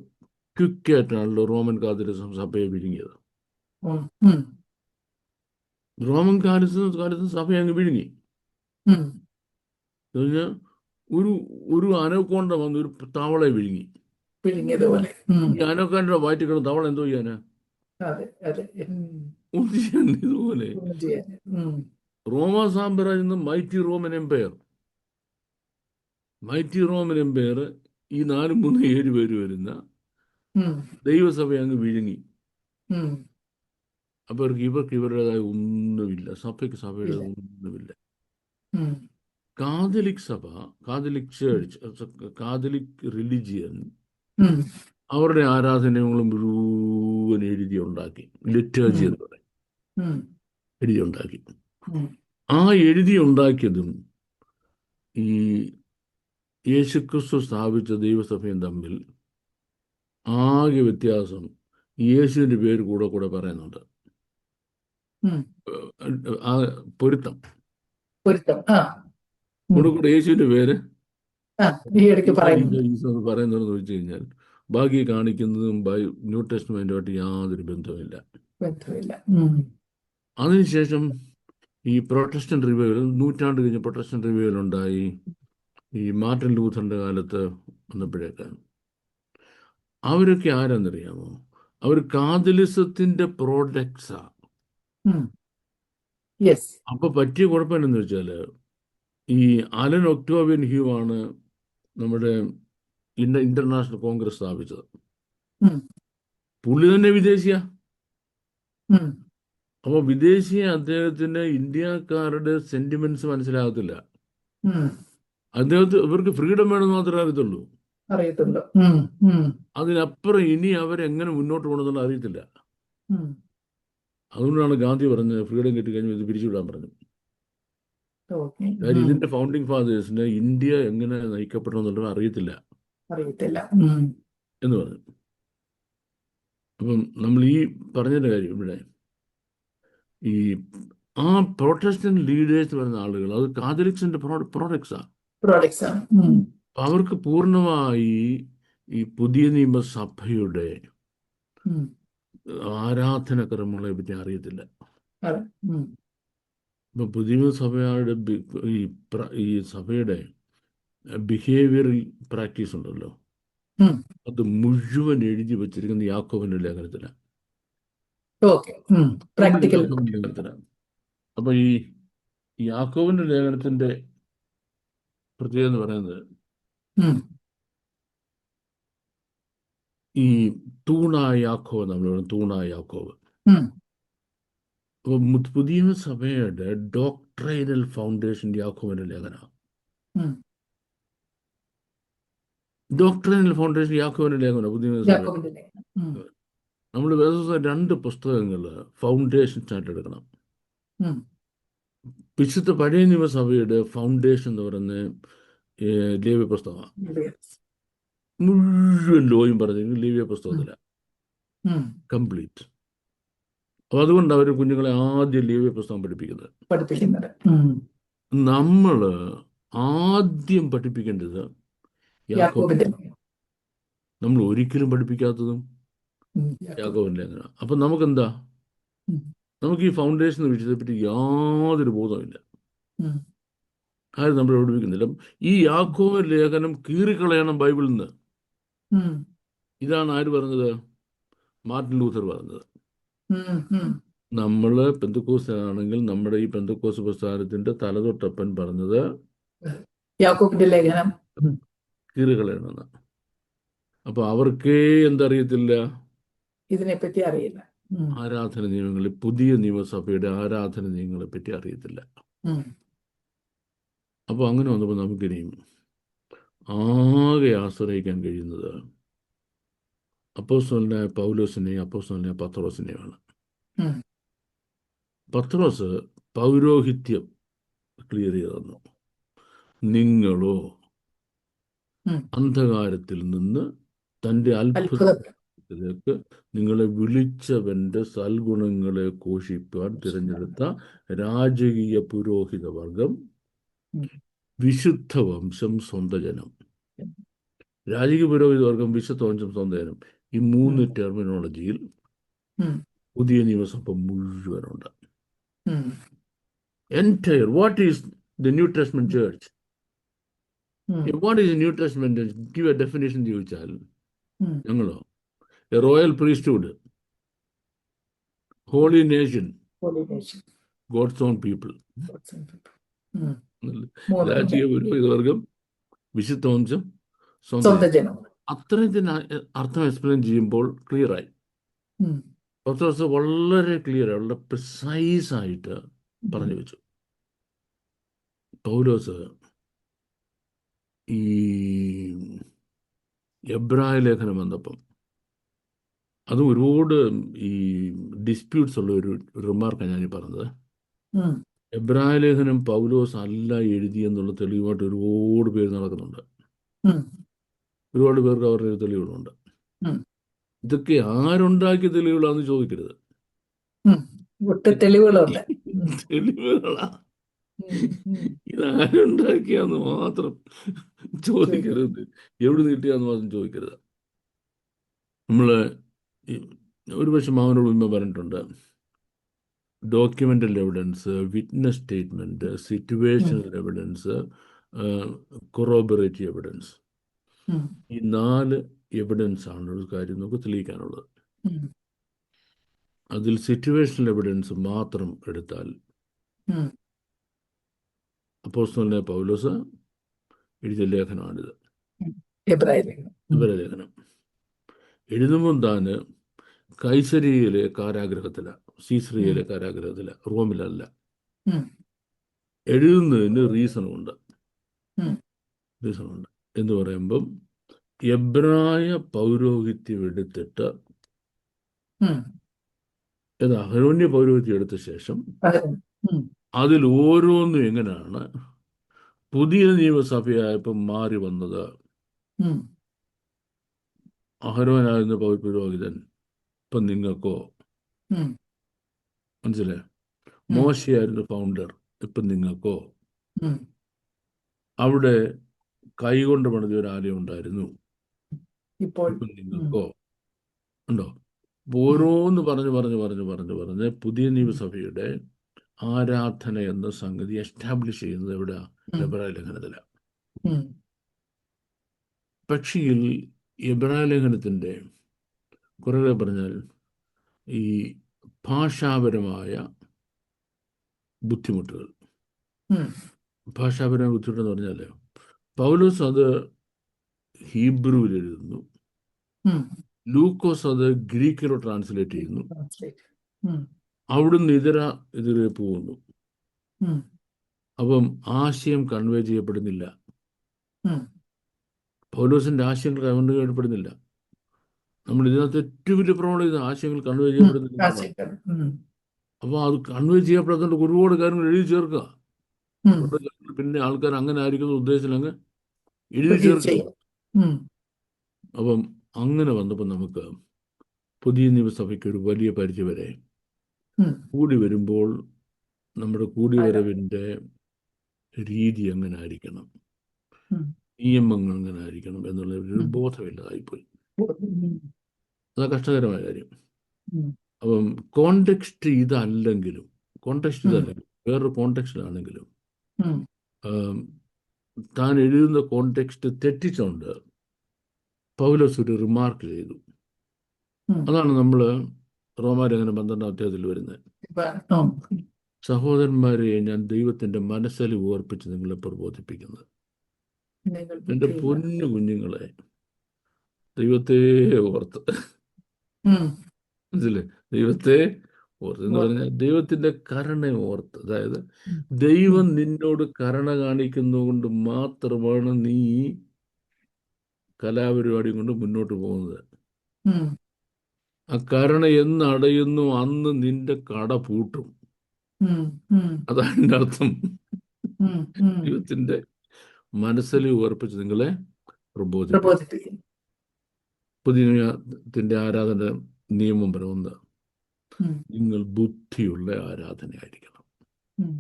ക്വിക്കായിട്ടാണല്ലോ റോമൻ കാതലിസം സഭയെ വിഴുങ്ങിയത്. റോമൻ കാലത്ത് സഭയെ അങ്ങ് വിഴുങ്ങി. കഴിഞ്ഞാൽ ഒരു അനോക്കോണ്ട വന്ന് ഒരു തവളെ വിഴുങ്ങി. ഈ അനോക്കോണ്ട വയറ്റിൽ കിടന്ന് തവള എന്തോ ചെയ്യാനാ? ഇതുപോലെ റോമാ സാമ്രാജ്യം നിന്ന് മൈറ്റി റോമൻ എംപയർ ഈ 4, 3, 7 പേര് വരുന്ന ദൈവസഭ അങ്ങ് വിഴുങ്ങി. അപ്പൊ ഇവർക്ക് ഇവരുടേതായ ഒന്നുമില്ല. സഭയ്ക്ക് സഭയുടെ ഒന്നുമില്ല. കാതലിക് സഭ, കാതലിക് ചേർച്ച്, കാതലിക് റിലിജിയൻ ഉം, അവരുടെ ആരാധനകൾ മുഴുവൻ എഴുതിയുണ്ടാക്കി. ലിറ്റേർജി ഉം, എന്ന് പറയും, ഉം, എഴുതിയുണ്ടാക്കി. ഉം, ആ എഴുതിയുണ്ടാക്കിയതും ഈ യേശുക്രിസ്തു സ്ഥാപിച്ച ദൈവസഭയും തമ്മിൽ ആകെ വ്യത്യാസം യേശുവിൻ്റെ പേര് കൂടെ കൂടെ പറയുന്നുണ്ട്. ഉം. ആ പൊരുത്തം പൊരുത്തം. ഉം, കൂടെ കൂടെ യേശുവിൻ്റെ പേര് ഈ ഇടയ്ക്ക് ഈശോ ഈശോ പറയുന്നു. ഈശോ എന്ന് പറയുന്നതെന്ന് വെച്ച് കഴിഞ്ഞാൽ ബാക്കി കാണിക്കുന്നതും ന്യൂ ടെസ്റ്റ്മെന്റുമായിട്ട് യാതൊരു ബന്ധവുമില്ല. ബന്ധമില്ല. ഉം, അതിനുശേഷം ഈ പ്രൊട്ടസ്റ്റന്റ് റിവൈവൽ, നൂറ്റാണ്ട് കഴിഞ്ഞ് പ്രൊട്ടസ്റ്റന്റ് റിവൈവൽ ഉണ്ടായി. ഈ മാർട്ടിൻ ലൂഥറിന്റെ കാലത്ത് വന്നപ്പോഴേക്കാണ്. അവരൊക്കെ ആരാന്നറിയാമോ? അവർ കാതലിസത്തിന്റെ പ്രോഡക്ട്സാ. ഉം. യെസ്. അപ്പൊ പറ്റിയ കുഴപ്പം എന്താണെന്ന് വെച്ചാല് ഈ അലൻ ഒക്ടോവിയൻ ഹ്യൂ ആണ് നമ്മുടെ ഇന്റർനാഷണൽ കോൺഗ്രസ് സ്ഥാപിച്ചത്. ഉം, പുള്ളി തന്നെ വിദേശിയാ. ഉം. അപ്പൊ വിദേശിയെ അദ്ദേഹത്തിന് ഇന്ത്യക്കാരുടെ സെന്റിമെന്റ്സ് മനസ്സിലാകത്തില്ല. ഉം. ഇവർക്ക് ഫ്രീഡം വേണമെന്ന് മാത്രമേ അറിയത്തുള്ളൂ. അറിയത്തുള്ളൂ. ഉം, ഉം, അതിനപ്പുറം ഇനി അവരെങ്ങനെ മുന്നോട്ട് പോകണമെന്നുള്ള അറിയത്തില്ല. ഉം. അതുകൊണ്ടാണ് ഗാന്ധി പറഞ്ഞത് ഫ്രീഡം കിട്ടിക്കഴിഞ്ഞാൽ ഇത് പിരിച്ചുവിടാൻ പറഞ്ഞു. ഓക്കെ. കാര്യം ഉം. ഇതിന്റെ ഫൗണ്ടിങ് ഫാദേഴ്സിന് ഇന്ത്യ എങ്ങനെ നയിക്കപ്പെടണമെന്നുള്ളത് അറിയത്തില്ല അറിയത്തില്ല. ഉം, എന്ന് പറഞ്ഞു. അപ്പം നമ്മൾ ഈ പറഞ്ഞതിന്റെ കാര്യം ഇവിടെ ഈ ആ പ്രൊട്ടസ്റ്റന്റ് ലീഡേഴ്സ് പറയുന്ന ആളുകൾ അത് കാതലിക്സിന്റെ പ്രോഡക്ട്സാണ്. പ്രോഡക്ട്സ് ആണ്. ഉം, അവർക്ക് പൂർണ്ണമായി ഈ പുതിയ നിയമസഭയുടെ ഉം. ആരാധനക്രമങ്ങളെ പറ്റി അറിയത്തില്ല. അതെ. ഉം, ഇപ്പൊ പുതിയ സഭയുടെ ഈ സഭയുടെ ബിഹേവിയറൽ പ്രാക്ടീസ് ഉണ്ടല്ലോ, ഉം. അത് മുഴുവൻ എഴുതി വച്ചിരിക്കുന്ന യാക്കോബിന്റെ ലേഖനത്തിലാണ്. ഓക്കെ. പ്രാക്ടിക്കൽ. യാക്കോബിന്റെ ലേഖനത്തിലാണ്. അപ്പൊ ഈ യാക്കോബിന്റെ ലേഖനത്തിന്റെ പ്രത്യേകത എന്ന് പറയുന്നത് ഈ തൂണായ യാക്കോബ്, നമ്മൾ തൂണായ യാക്കോബ്. അപ്പൊ പുതിയ സഭയുടെ ഡോക്ട്രൈനൽ ഫൗണ്ടേഷൻ യാക്കോബിന്റെ ലേഖനമാണ്. ഡോക്ട്രൈനൽ ഫൗണ്ടേഷൻ യാക്കോബിന്റെ ലേഖനം പുതിയ സഭ. നമ്മൾ വേറെ 2 പുസ്തകങ്ങൾ ഫൗണ്ടേഷൻസ് ആയിട്ട് എടുക്കണം. വിശുദ്ധ പഴയ നിയമസഭയുടെ ഫൗണ്ടേഷൻ എന്ന് പറയുന്ന ലേവ്യ പുസ്തകമാണ്. മുഴുവൻ ലോയും പറഞ്ഞെങ്കിൽ ലേവ്യ പുസ്തകത്തിലാണ് കംപ്ലീറ്റ്. അപ്പൊ അതുകൊണ്ട് അവർ കുഞ്ഞുങ്ങളെ ആദ്യം ലേവ്യ പുസ്തകം പഠിപ്പിക്കുന്നത്. നമ്മൾ ആദ്യം പഠിപ്പിക്കേണ്ടത് യാക്കോബിന്റെ, നമ്മൾ ഒരിക്കലും പഠിപ്പിക്കാത്തതും യാക്കോബിന്റെ ലേഖനം. അപ്പൊ നമുക്കെന്താ, നമുക്ക് ഈ ഫൗണ്ടേഷൻ വിഷയത്തെ പറ്റി യാതൊരു ബോധമില്ല. ആരും നമ്മളെ പഠിപ്പിക്കുന്നില്ല. ഈ യാക്കോബ് ലേഖനം കീറിക്കളയണം ബൈബിളിൽ നിന്ന്. ഇതാണ് ആര് പറഞ്ഞത്? മാർട്ടിൻ ലൂഥർ പറഞ്ഞത്. നമ്മള് പെന്തക്കോസ്താണെങ്കിൽ നമ്മുടെ ഈ പെന്തക്കോസ് പ്രസ്ഥാനത്തിന്റെ തലതൊട്ടപ്പൻ പറഞ്ഞത് യാക്കോബിന്റെ ലേഖനം കീറുകളയണമെന്ന്. അപ്പൊ അവർക്കേ എന്തറിയത്തില്ല, ഇതിനെപ്പറ്റി അറിയില്ല. ആരാധന നിയമങ്ങളെ, പുതിയ നിയമസഭയുടെ ആരാധന നിയമങ്ങളെ പറ്റി അറിയത്തില്ല. അപ്പൊ അങ്ങനെ വന്നപ്പോൾ നമുക്കിനിയും ആകെ ആശ്രയിക്കാൻ കഴിയുന്നത് അപ്പോസ്തലനായ പൗലോസിനെയും അപ്പോസ്തലനായ പത്രോസിനെയുമാണ്. പത്രോസ് പൗരോഹിത്യം ക്ലിയർ ചെയ്ത് തന്നു. നിങ്ങളോ അന്ധകാരത്തിൽ നിന്ന് തൻ്റെ അത്ഭുതത്തിലേക്ക് നിങ്ങളെ വിളിച്ചവന്റെ സൽഗുണങ്ങളെ ഘോഷിപ്പാൻ തിരഞ്ഞെടുത്ത രാജകീയ പുരോഹിത വർഗം, വിശുദ്ധ വംശം, സ്വന്തം ജനം. രാജകീയ പുരോഹിത വർഗം, വിശുദ്ധ വംശം, സ്വന്തം ജനം, ഈ 3 ടെർമിനോളജിയിൽ പുതിയ നിയമസഭ മുഴുവനുണ്ട്. Entire. What is the New Testament church? What is the New Testament church? Give a definition ചോദിച്ചാൽ ഞങ്ങളോ a royal priesthood, holy nation, God's own people. രാജകീയ പുരോഹിത വർഗം, വിശുദ്ധ വംശം, സ്വന്തം ജനം. അത്രയും അർത്ഥം എക്സ്പ്ലെയിൻ ചെയ്യുമ്പോൾ ക്ലിയറായി. പത്രോസ് വളരെ ക്ലിയർ, വളരെ പ്രിസൈസ് ആയിട്ട് പറഞ്ഞു വെച്ചു. പൗലോസ് ഈ എബ്രായ ലേഖനം വന്നപ്പം അത് ഒരുപാട് ഈ ഡിസ്പ്യൂട്ട്സ് ഉള്ള ഒരു റിമാർക്കാണ് ഞാൻ പറഞ്ഞത്. ഉം, എബ്രായ ലേഖനം പൗലോസ് അല്ല എഴുതിയെന്നുള്ള തെളിവുമായിട്ട് ഒരുപാട് പേര് നടക്കുന്നുണ്ട്. ഉം, ഒരുപാട് പേർക്ക് അവരുടെ തെളിവുകളുണ്ട്. ഉം, ഇതൊക്കെ ആരുണ്ടാക്കിയ തെളിവുകളാണെന്ന് ചോദിക്കരുത്. ഉം. ഒട്ട് തെളിവുകളുണ്ട്. ഉം, തെളിവുകളാ, ഉം, ഉം. ഇതാരുണ്ടാക്കിയാന്ന് മാത്രം ചോദിക്കാം. ചോദിക്കരുത്. എവിടെ ഉം, കിട്ടിയാന്ന് മാത്രം ചോദിക്കരുത്. നമ്മള് ഒരുപക്ഷെ മാവനോട് മുമ്പ് പറഞ്ഞിട്ടുണ്ട്, ഡോക്യുമെൻ്റൽ എവിഡൻസ്, വിറ്റ്നസ് സ്റ്റേറ്റ്മെൻറ്റ്, ഉം, സിറ്റുവേഷണൽ എവിഡൻസ്, കൊറോബറേറ്റീവ് എവിഡൻസ്. ഉം, ഈ 4 എവിഡൻസ് ആണ് ഒരു കാര്യം നമുക്ക് തെളിയിക്കാനുള്ളത്. ഉം, അതിൽ സിറ്റുവേഷണൽ എവിഡൻസ് മാത്രം എടുത്താൽ ഉം. അപ്പോസ്തലനായ പൗലോസ് എഴുതിയ ലേഖനമാണിത്. എബ്രായ ലേഖനം. ഉം, ഇവരെ ലേഖനം എഴുതുമ്പം താന് കൈസരിയിലെ കാരാഗ്രഹത്തിലാണ്, ഉം, സീസറിയയിലെ കാരാഗ്രഹത്തിലാണ്, റോമിലല്ല. ഉം, എഴുതുന്നതിന് റീസണുണ്ട്. ഉം, എന്ന് പറയുമ്പം എബ്രായ പൗരോഹിത്യം എടുത്തിട്ട്, ഉം. അഹരോന്യ പൗരോഹിത്യം എടുത്ത ശേഷം അതെ. ഉം, അതിൽ ഓരോന്നും എങ്ങനെയാണ് പുതിയ നിയമസഭയായപ്പം മാറി വന്നത്. ഉം, അഹരോനായിരുന്ന പുരോഹിതൻ ഇപ്പം നിങ്ങൾക്കോ, ഉം, മനസ്സിലായോ? ഉം, മോശയായിരുന്നു ഫൗണ്ടർ, ഇപ്പം നിങ്ങൾക്കോ. ഉം. അവിടെ കൈകൊണ്ട് പണിത ഒരു ആലയം ഉണ്ടായിരുന്നു, ഇപ്പോൾ ഇപ്പം ഉം, നിങ്ങൾക്കോ. ഉണ്ടോ? ഉം, ഓരോന്ന് പറഞ്ഞ് പുതിയ നിയമസഭയുടെ ആരാധന എന്ന സംഗതി എസ്റ്റാബ്ലിഷ് ചെയ്യുന്നത് എവിടെ? ഉം, എബ്രായ ലേഖനത്തിലാണ്. ഉം, പക്ഷിയിൽ എബ്രായ ലേഖനത്തിൻ്റെ കുറേ പറഞ്ഞാൽ ഈ ഭാഷാപരമായ ബുദ്ധിമുട്ടുകൾ. ഉം, ഭാഷാപരമായ ബുദ്ധിമുട്ടെന്ന് പറഞ്ഞാൽ പൗലോസ് അത് ഹീബ്രുവിൽ എഴുതുന്നു, ഉം. ലൂക്കോസ് അത് ഗ്രീക്കിലോ ട്രാൻസ്ലേറ്റ് ചെയ്യുന്നു, Translate. ഉം, അവിടുന്ന് ഇതിലെ പോകുന്നു. ഉം, അപ്പം ആശയം കൺവേ ചെയ്യപ്പെടുന്നില്ല. ഉം. പൗലോസിൻ്റെ ആശയങ്ങൾ കൺവേ ചെയ്യപ്പെടുന്നില്ല. നമ്മൾ ഇതിനകത്ത് ഏറ്റവും വലിയ പ്രോബ്ലം ഇത്, ആശയങ്ങൾ കൺവേ ഉം. ചെയ്യപ്പെടുന്നില്ല. ഉം, അപ്പോൾ അത് കൺവേ ചെയ്യപ്പെടാത്തതുകൊണ്ട് ഒരുപാട് കാര്യങ്ങൾ എഴുതി ചേർക്കുക. ഉം. ഒരുപാട് കാര്യങ്ങൾ പിന്നെ ആൾക്കാർ അങ്ങനെ ആയിരിക്കുന്ന ഉദ്ദേശത്തിൽ അങ്ങ് എഴുതി ഇത് ചേർക്കുക. ചെയ്യും. ഉം, അപ്പം അങ്ങനെ വന്നപ്പോൾ നമുക്ക് പുതിയ നിയമസഭയ്ക്ക് ഒരു വലിയ പരിധി വരെ ഉം. കൂടി വരുമ്പോൾ നമ്മുടെ ആരാ? കൂടിവരവിൻ്റെ രീതി എങ്ങനെ ആയിരിക്കണം, ഉം, നിയമങ്ങൾ എങ്ങനെ ആയിരിക്കണം എന്നുള്ള ഒരു ഉം. ബോധമില്ലാതായിപ്പോയി. ഉം, അത് കഷ്ടകരമായ കാര്യം. ഉം, അപ്പം കോണ്ടെക്സ്റ്റ് ഇതല്ലെങ്കിലും, ഉം, വേറൊരു കോണ്ടെക്സ്റ്റിലാണെങ്കിലും ഉം, താൻ എഴുതുന്ന കോണ്ടെക്സ്റ്റ് തെറ്റിച്ചുകൊണ്ട് പൗലോസ് ഒരു റിമാർക്ക് ചെയ്തു. ഉം. അതാണ് നമ്മൾ റോമാലേഖനം 12-ാം അധ്യായത്തിൽ വരുന്നത്. ഉം. സഹോദരന്മാരെ, ഞാൻ ദൈവത്തിൻ്റെ മനസ്സലി ഓർപ്പിച്ച് നിങ്ങളെ പ്രബോധിപ്പിക്കുന്നത്. നിങ്ങൾ എൻ്റെ ബുദ്ധിയില്ല. പൊന്നു കുഞ്ഞുങ്ങളെ, ദൈവത്തെ ഓർത്ത്, ഉം. മനസ്സിലെ, ദൈവത്തെ ഓർത്ത് എന്ന് ഓർത്ത്. പറഞ്ഞാൽ ദൈവത്തിൻ്റെ കരുണ ഓർത്ത്. അതായത് ഉം, ഉം, ദൈവം നിന്നോട് കരുണ കാണിക്കുന്നതുകൊണ്ട് മാത്രമാണ് നീ കലാപരിപാടിയും കൊണ്ട് മുന്നോട്ട് പോകുന്നത്. ഉം, ആ കരുണ എന്ന് അടയുന്നു അന്ന് നിന്റെ കട പൂട്ടും. ഉം, ഉം, അതാണ് എൻ്റെ അർത്ഥം. ഉം, ഉം. ദൈവത്തിൻ്റെ മനസ്സിൽ ഉറപ്പിച്ച് നിങ്ങളെ പ്രബോധിപ്പിക്കും. പ്രബോധിപ്പിക്കും. പുതിയ നിയമത്തിൻ്റെ ആരാധന നിയമം പറയുന്നത് ഉം, നിങ്ങൾ ബുദ്ധിയുള്ള ആരാധനയായിരിക്കണം ഉം.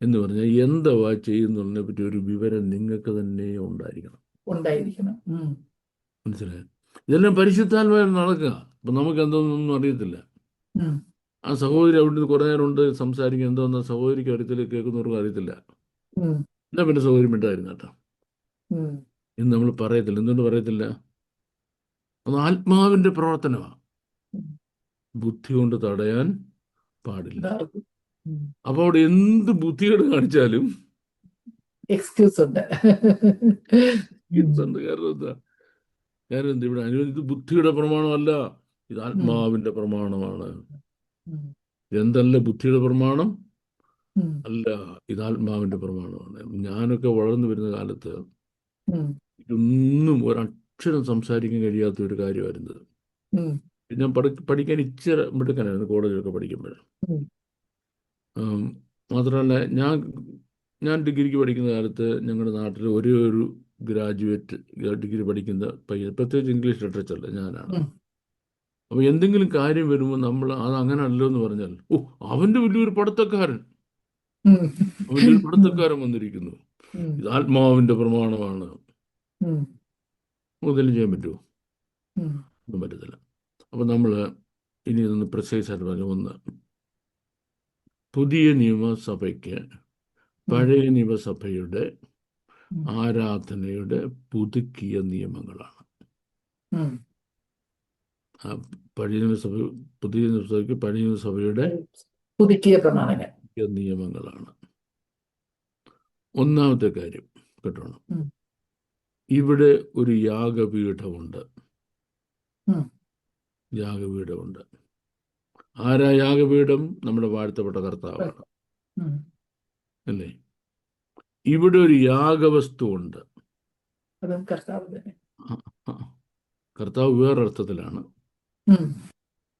എന്ന് പറഞ്ഞാൽ എന്തുവാ ചെയ്യുന്നതിനെ പറ്റി ഒരു വിവരം നിങ്ങൾക്ക് തന്നെ ഉണ്ടായിരിക്കണം. ഉണ്ടായിരിക്കണം. ഉം, മനസ്സിലായി? ഇതെല്ലാം പരിശുദ്ധാത്മാവിൽ നടക്കുക. അപ്പം നമുക്ക് എന്തോന്നൊന്നും അറിയത്തില്ല. ഉം, ആ സഹോദരി അവിടെ നിന്ന് കുറേ നേരം ഉണ്ട് സംസാരിക്കുക, എന്തോന്ന് സഹോദരിക്ക് അടുത്തിൽ കേൾക്കുന്നവർക്ക് അറിയത്തില്ല. ഉം, എന്നാ പിന്നെ സഹോദരി മിണ്ടായിരുന്നു കേട്ടോ ഉം. എന്ന് നമ്മൾ പറയത്തില്ല. എന്തുകൊണ്ട് പറയത്തില്ല? അത് ആത്മാവിൻ്റെ പ്രവർത്തനമാണ്. ഉം. ബുദ്ധി കൊണ്ട് തടയാൻ പാടില്ല. ഇതാർക്കും. ഉം. അപ്പോൾ അവിടെ എന്ത് ബുദ്ധിയോട് കാണിച്ചാലും എക്സ്ക്യൂസ് ഉണ്ട്. ഉം, ഇതുണ്ട്. കാരണം എന്താ ഇവിടെ ഇത് ബുദ്ധിയുടെ പ്രമാണമല്ല, ഇത് ഉം, ആത്മാവിൻ്റെ പ്രമാണമാണ്. ഉം, എന്തല്ല ബുദ്ധിയുടെ പ്രമാണം? ഉം, അല്ല, ഇത് ആത്മാവിൻ്റെ പ്രമാണമാണ്. ഞാനൊക്കെ വളർന്നു വരുന്ന കാലത്ത് ഉം, ഇതൊന്നും ഒരക്ഷരം സംസാരിക്കാൻ കഴിയാത്ത ഒരു കാര്യമായിരുന്നത്. ഉം, ഞാൻ പഠിക്കാൻ ഇച്ചിരി മിടുക്കനായിരുന്നു കോളേജിലൊക്കെ പഠിക്കുമ്പോൾ. ഉം, ആം, മാത്രമല്ല ഞാൻ ഡിഗ്രിക്ക് പഠിക്കുന്ന കാലത്ത് ഞങ്ങളുടെ നാട്ടിൽ ഒരേ ഒരു ഗ്രാജുവേറ്റ് ഡിഗ്രി പഠിക്കുന്ന പയ്യൻ, പ്രത്യേകിച്ച് ഇംഗ്ലീഷ് ലിറ്ററേച്ചറിൽ ഞാനാണ്. ഉം, അപ്പോൾ എന്തെങ്കിലും കാര്യം വരുമ്പോൾ നമ്മൾ അത് അങ്ങനെ അല്ലോ എന്ന് പറഞ്ഞാൽ, ഓ, അവൻ്റെ വലിയൊരു പഠിത്തക്കാരൻ, ഉം, അവൻ്റെ ഒരു ഉം, പഠിത്തക്കാരൻ വന്നിരിക്കുന്നു, ഉം, ഇത് ആത്മാവിൻ്റെ പ്രമാണമാണ്, ഉം, എന്തെങ്കിലും ചെയ്യാൻ പറ്റുമോ? ഉം, ഒന്നും പറ്റത്തില്ല. അപ്പോൾ നമ്മൾ ഇനി ഇതൊന്ന് പ്രിസൈസ് ആയിട്ട് പറഞ്ഞു. ഒന്ന്, പുതിയ നിയമസഭയ്ക്ക് ഉം, പഴയ നിയമസഭയുടെ ഉം, ആരാധനയുടെ പുതുക്കിയ നിയമങ്ങളാണ്. ഉം. ആ പഴയ നിയമസഭ, പുതിയ നിയമസഭയ്ക്ക് പഴയ നിയമസഭയുടെ പുതുക്കിയ പ്രമാണങ്ങൾ. പുതിയ നിയമങ്ങളാണ്. ഒന്നാമത്തെ കാര്യം കേട്ടോണം, ഉം, ഇവിടെ ഒരു യാഗപീഠമുണ്ട്. ഉം, യാഗപീഠമുണ്ട്. ആരാ യാഗപീഠം? നമ്മുടെ വാഴ്ത്തപ്പെട്ട കർത്താവാണ്, ഉം, അല്ലേ? ഇവിടെ ഒരു യാഗവസ്തു ഉണ്ട്. അതും കർത്താവ് തന്നെ. ആ, ആ. കർത്താവ് വേറൊരർത്ഥത്തിലാണ്. ഉം,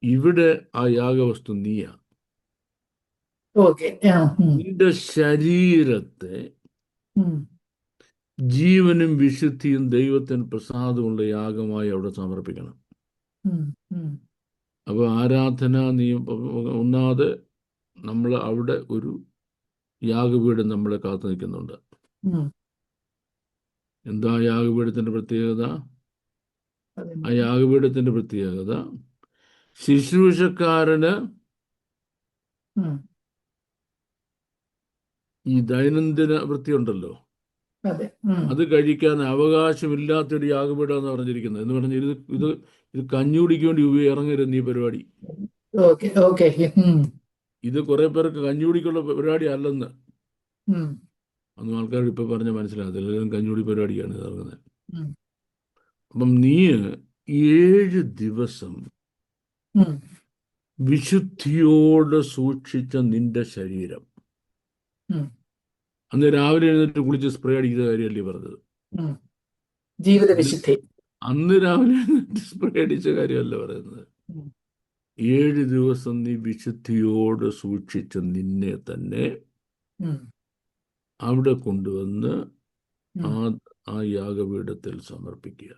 ഇവിടെ ആ യാഗവസ്തു നീയാ. ഓക്കെ. ഉം, നിന്റെ ശരീരത്തെ ഉം, ജീവനും വിശുദ്ധിയും ദൈവത്തിന് പ്രസാദമുള്ള യാഗമായി അവിടെ സമർപ്പിക്കണം. ഉം, ഉം, അപ്പോൾ ആരാധന ഒന്നാമത് നമ്മൾ അവിടെ ഒരു യാഗപീഠം നമ്മളെ കാത്തു നിൽക്കുന്നുണ്ട്. ഉം. എന്താ യാഗപീഠത്തിൻ്റെ പ്രത്യേകത? അതെ. ആ യാഗപീഠത്തിൻ്റെ പ്രത്യേകത, ശുശ്രൂഷക്കാരന് ഉം, ഈ ദൈനംദിന വൃത്തിയുണ്ടല്ലോ, അതെ. ഉം, അത് കഴിക്കാൻ അവകാശമില്ലാത്തൊരു യാഗപീഠം എന്ന് പറഞ്ഞിരിക്കുന്നത്. എന്ന് പറഞ്ഞാൽ ഇത് കഞ്ഞുകുടിക്ക് വേണ്ടി ഇറങ്ങരുത് ഈ പരിപാടി. ഓക്കെ. ഓക്കെ. ഉം, ഇത് കുറെ പേർക്ക് കഞ്ഞുകുടിക്കുള്ള പരിപാടി അല്ലെന്ന് ഉം, അന്ന് ആൾക്കാർ ഇപ്പം പറഞ്ഞാൽ മനസ്സിലാകത്തില്ല. എല്ലാവരും കഞ്ഞുകുടി പരിപാടിയാണ് ഇത് ഇറങ്ങുന്നത്. ഉം, അപ്പം നീ 7 ദിവസം ഉം, വിശുദ്ധിയോടെ സൂക്ഷിച്ച നിന്റെ ശരീരം, ഉം, അന്ന് രാവിലെ എഴുന്നേറ്റ് കുളിച്ച് സ്പ്രേ അടിക്കുന്ന കാര്യമല്ലേ പറഞ്ഞത്? ഉം. ജീവിത വിശുദ്ധി. അന്ന് രാവിലെ എഴുന്നേറ്റ് സ്പ്രേ അടിച്ച കാര്യമല്ല പറയുന്നത്. ഉം, 7 ദിവസം നീ വിശുദ്ധിയോടെ സൂക്ഷിച്ച നിന്നെ തന്നെ ഉം, അവിടെ കൊണ്ടുവന്ന് ഉം, ആ യാഗപീഠത്തിൽ സമർപ്പിക്കുക.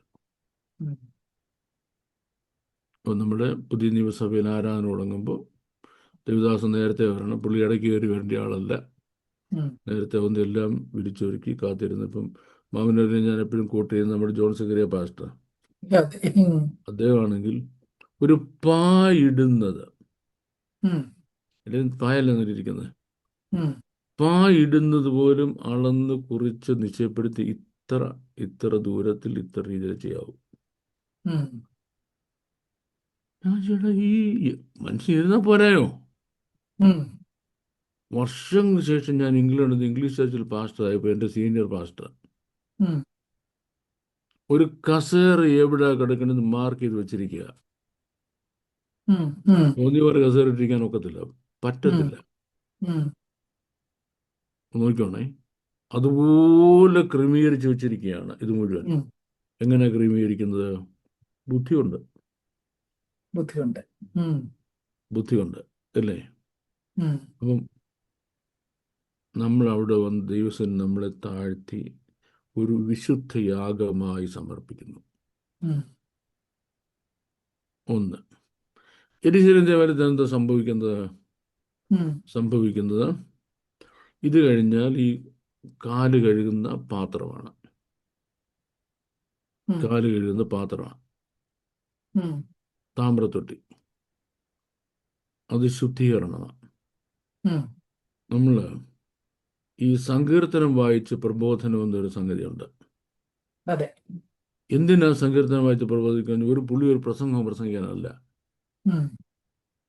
ഉം, അപ്പോൾ നമ്മുടെ പുതിയ നിയമസഭയിൽ ആരാധന തുടങ്ങുമ്പോൾ ദേവദാസൻ നേരത്തെ വരണം. പുള്ളി ഇടയ്ക്ക് കയറി വരേണ്ട ആളല്ല. ഉം, നേരത്തെ വന്ന് എല്ലാം വിളിച്ചൊരുക്കി കാത്തിരുന്നു. ഇപ്പം മാമനൂരിനെ ഞാൻ എപ്പോഴും കോട്ട് ചെയ്യുന്ന നമ്മുടെ ജോൺ സെക്രട്ടറി പാസ്റ്റർ, അതെ. ഉം, അദ്ദേഹമാണെങ്കിൽ ഒരു പായിടുന്നത്, ഉം, അല്ലെങ്കിൽ പായല്ല ഇരിക്കുന്നത്, ഉം, പായിടുന്നത് പോലും അളന്ന് കുറിച്ച് നിശ്ചയപ്പെടുത്തി ഇത്ര ദൂരത്തിൽ ഇത്ര രീതിയിൽ ചെയ്യാവൂ. ഉം, ഞാൻ ചേട്ടാ, ഈ മനുഷ്യൻ ഇരുന്നാൽ പോരായോ? ഉം, വർഷങ്ങൾക്ക് ശേഷം ഞാൻ ഇംഗ്ലണ്ടിൽ ഇംഗ്ലീഷ് ചർച്ചിൽ പാസ്റ്ററായപ്പോൾ എൻ്റെ സീനിയർ പാസ്റ്റർ ഉം, ഒരു കസേര എവിടെ കിടക്കണമെന്ന് മാർക്ക് ചെയ്ത് വെച്ചിരിക്കുക. ഉം, ഉം, തോന്നിയ പോലെ കസേര ഇട്ടിരിക്കാൻ ഒക്കത്തില്ല, പറ്റത്തില്ല. ഉം, നോക്കിക്കോണേ, അതുപോലെ ക്രമീകരിച്ച് വെച്ചിരിക്കുകയാണ് ഇത് മുഴുവൻ. ഉം. എങ്ങനെയാണ് ക്രമീകരിക്കുന്നത്? ബുദ്ധിയുണ്ട്, ബുദ്ധിയുണ്ട്. ഉം, ബുദ്ധിയുണ്ട്, അല്ലേ? ഉം, അപ്പം നമ്മൾ അവിടെ വന്ന് ദൈവസൻ നമ്മളെ താഴ്ത്തി ഒരു വിശുദ്ധ യാഗമായി സമർപ്പിക്കുന്നു. ഉം, ഒന്ന്, യെരൂശലേം ദേവാലയത്തിൽ എന്താ ഉം, സംഭവിക്കുന്നത്? ഇത് കഴിഞ്ഞാൽ ഈ കാല് കഴുകുന്ന പാത്രമാണ്. ഉം, കാല് കഴുകുന്ന പാത്രമാണ് ഉം, താമ്രത്തൊട്ടി. അത് ശുദ്ധീകരണമാണ്. ഉം, നമ്മൾ ഈ സങ്കീർത്തനം വായിച്ച് പ്രബോധനം എന്നൊരു സംഗതിയുണ്ട്. അതെ. എന്തിനാ സങ്കീർത്തനം വായിച്ച് പ്രബോധിക്കാൻ? ഒരു പ്രസംഗം പ്രസംഗിക്കാനല്ല. ഉം,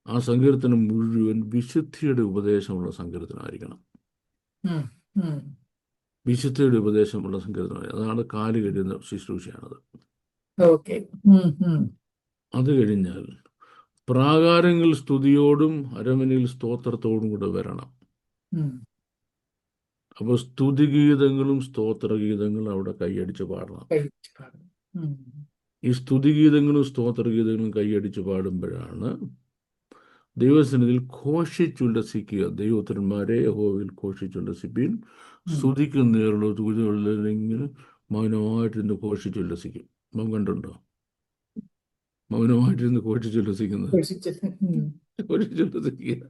ആ സങ്കീർത്തനം മുഴുവൻ വിശുദ്ധിയുടെ ഉപദേശമുള്ള സങ്കീർത്തനമായിരിക്കണം. ഉം, ഉം, വിശുദ്ധിയുടെ ഉപദേശമുള്ള സങ്കീർത്തനം. അതാണ് കാല് കഴിയുന്ന ശുശ്രൂഷയാണത്. ഓക്കെ. ഉം, ഉം, അത് കഴിഞ്ഞാൽ പ്രാകാരങ്ങൾ സ്തുതിയോടും അരമനയിൽ സ്തോത്രത്തോടും കൂടെ വരണം. ഉം, അപ്പോൾ സ്തുതിഗീതങ്ങളും സ്തോത്രഗീതങ്ങളും അവിടെ കൈയടിച്ച് പാടണം. കഴിച്ചു പാടും. ഉം. ഈ സ്തുതിഗീതങ്ങളും സ്തോത്രഗീതങ്ങളും കൈയടിച്ച് പാടുമ്പോഴാണ് ദൈവസന്നിധിയിൽ ഘോഷിച്ചുല്ലസിക്കുക. ദൈവപുത്രന്മാരെ യഹോവയിൽ ഘോഷിച്ചുല്ലസിപ്പീൻ. ഉം. സ്തുതിക്കും നേരുള്ള തുകുതികളിങ്ങനെ മൗനമായിട്ടിരുന്ന് ഘോഷിച്ചുല്ലസിക്കും. നാം കണ്ടുണ്ടോ മൗനമായിട്ടിരുന്ന് ഘോഷിച്ചുല്ലസിക്കുന്നത്? ഘോഷിച്ച്. ഉം. ഘോഷിച്ചുല്ലസിക്കുക.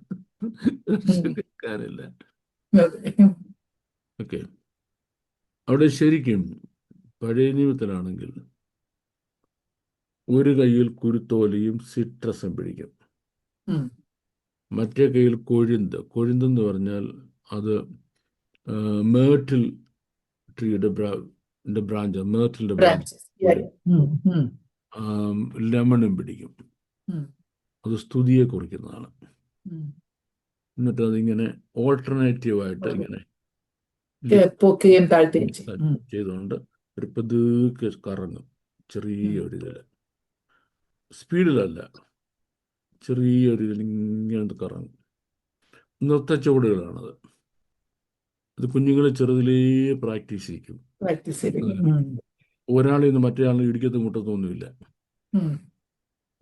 ഉം. കേൾക്കാനില്ല. അതെ. ഓക്കെ, അവിടെ ശരിക്കും പഴയ നിയമത്തിലാണെങ്കിൽ ഒരു കയ്യിൽ കുരുത്തോലയും സിട്രസും പിടിക്കും, ഉം. മറ്റേ കയ്യിൽ കൊഴുന്തെന്ന് പറഞ്ഞാൽ അത് മേർട്ടിൽ ട്രീയുടെ ബ്രാഞ്ച്, മേർട്ടിലിൻ്റെ ബ്രാഞ്ച്. Branches. Yeah, yeah. ഉം. ഉം. ലെമണും പിടിക്കും. ഉം. അത് സ്തുതിയെ കുറിക്കുന്നതാണ്. ഉം. എന്നിട്ട് അതിങ്ങനെ ഓൾട്ടർനേറ്റീവായിട്ട് ഇങ്ങനെ പൊക്കുകയും താഴ്ത്തുകയും ചെയ്യും. ഉം. ചെയ്തുകൊണ്ട് ഒരു പതുക്കെ കറങ്ങും. ചെറിയൊരിതിൽ, സ്പീഡിലല്ല, ചെറിയൊരിതിൽ ഇങ്ങനെ കറങ്ങും. നൃത്തച്ചുവടുകളാണത്. ഇത് കുഞ്ഞുങ്ങൾ ചെറുതിലേ പ്രാക്ടീസ് ചെയ്യിക്കും. പ്രാക്ടീസ് ചെയ്യും. ഒരാളിൽ നിന്ന് മറ്റേ ആളിന് ഇടിക്കത്തും മുട്ടത്തൊന്നുമില്ല. ഉം.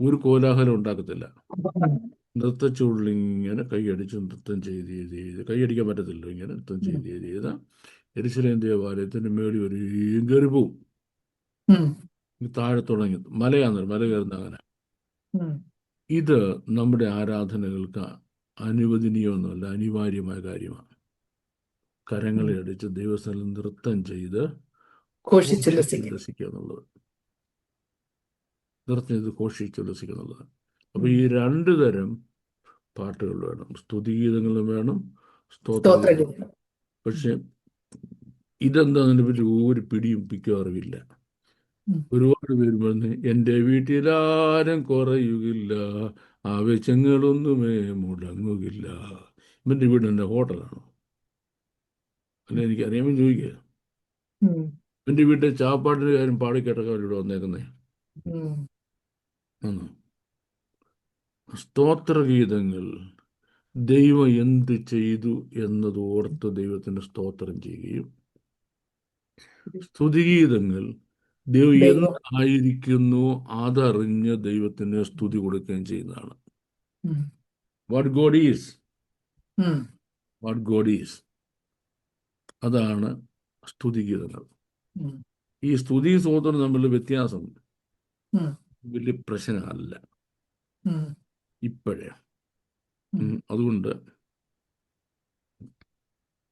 ഒരു കോലാഹലം ഉണ്ടാക്കത്തില്ല. ഉം. നൃത്തച്ചുവടിൽ ഇങ്ങനെ കൈയടിച്ച് നൃത്തം ചെയ്ത് കൈയടിക്കാൻ പറ്റത്തില്ല. ഇങ്ങനെ നൃത്തം ചെയ്ത് യെരൂശലേം ദേവാലയത്തിൻ്റെ മേളിൽ വരെയും കയറി പോവും. ഉം. താഴെ തുടങ്ങി മല കയറുന്ന അങ്ങനെ. ഉം. ഇത് നമ്മുടെ ആരാധനകൾക്ക് അനുവദനീയമൊന്നുമല്ല, അനിവാര്യമായ കാര്യമാണ്. കരങ്ങളെ അടിച്ച് ദൈവസ്ഥലം നൃത്തം ചെയ്ത് ഘോഷിച്ചുല്ലസിക്കുക എന്നുള്ളത്. നൃത്തം ചെയ്ത് ഘോഷിച്ചുല്ലസിക്കുക എന്നുള്ളത്. അപ്പോൾ ഈ രണ്ടു തരം പാട്ടുകൾ വേണം, സ്തുതിഗീതങ്ങളും വേണം, സ്തോത്രഗീതങ്ങളും. പക്ഷെ ഇതെന്താതിനെ പറ്റി ഒരു പിടിയും പിക്കും അറിവില്ല. ഒരുപാട് പേര് പറഞ്ഞ് എൻ്റെ വീട്ടിലാരും കുറയുകില്ല, ആവശ്യങ്ങളൊന്നുമേ മുടങ്ങുകില്ല. ഇവൻ്റെ വീട് എൻ്റെ ഹോട്ടലാണോ? അല്ല, എനിക്ക് അറിയാൻ ചോദിക്കുക. എൻ്റെ വീട്ടിൽ ചാപ്പാട്ടിൻ്റെ കാര്യം പാടിക്കേട്ടൊക്കെ അവരിവിടെ വന്നേക്കുന്നേ. സ്തോത്രഗീതങ്ങൾ ദൈവം എന്ത് ചെയ്തു എന്നത് ഓർത്ത് ദൈവത്തിന് സ്തോത്രം ചെയ്യുകയും, സ്തുതിഗീതങ്ങൾ ദൈവം എന്തായിരിക്കുന്നു അതറിഞ്ഞ് ദൈവത്തിന് സ്തുതി കൊടുക്കുകയും ചെയ്യുന്നതാണ്. വാട്ട് ഗോഡ് ഈസ്, അതാണ് സ്തുതിഗീതങ്ങൾ. ഈ സ്തുതി സ്തോത്രം തമ്മിലുള്ള വ്യത്യാസം വലിയ പ്രശ്നമല്ല ഇപ്പോഴേ. അതുകൊണ്ട്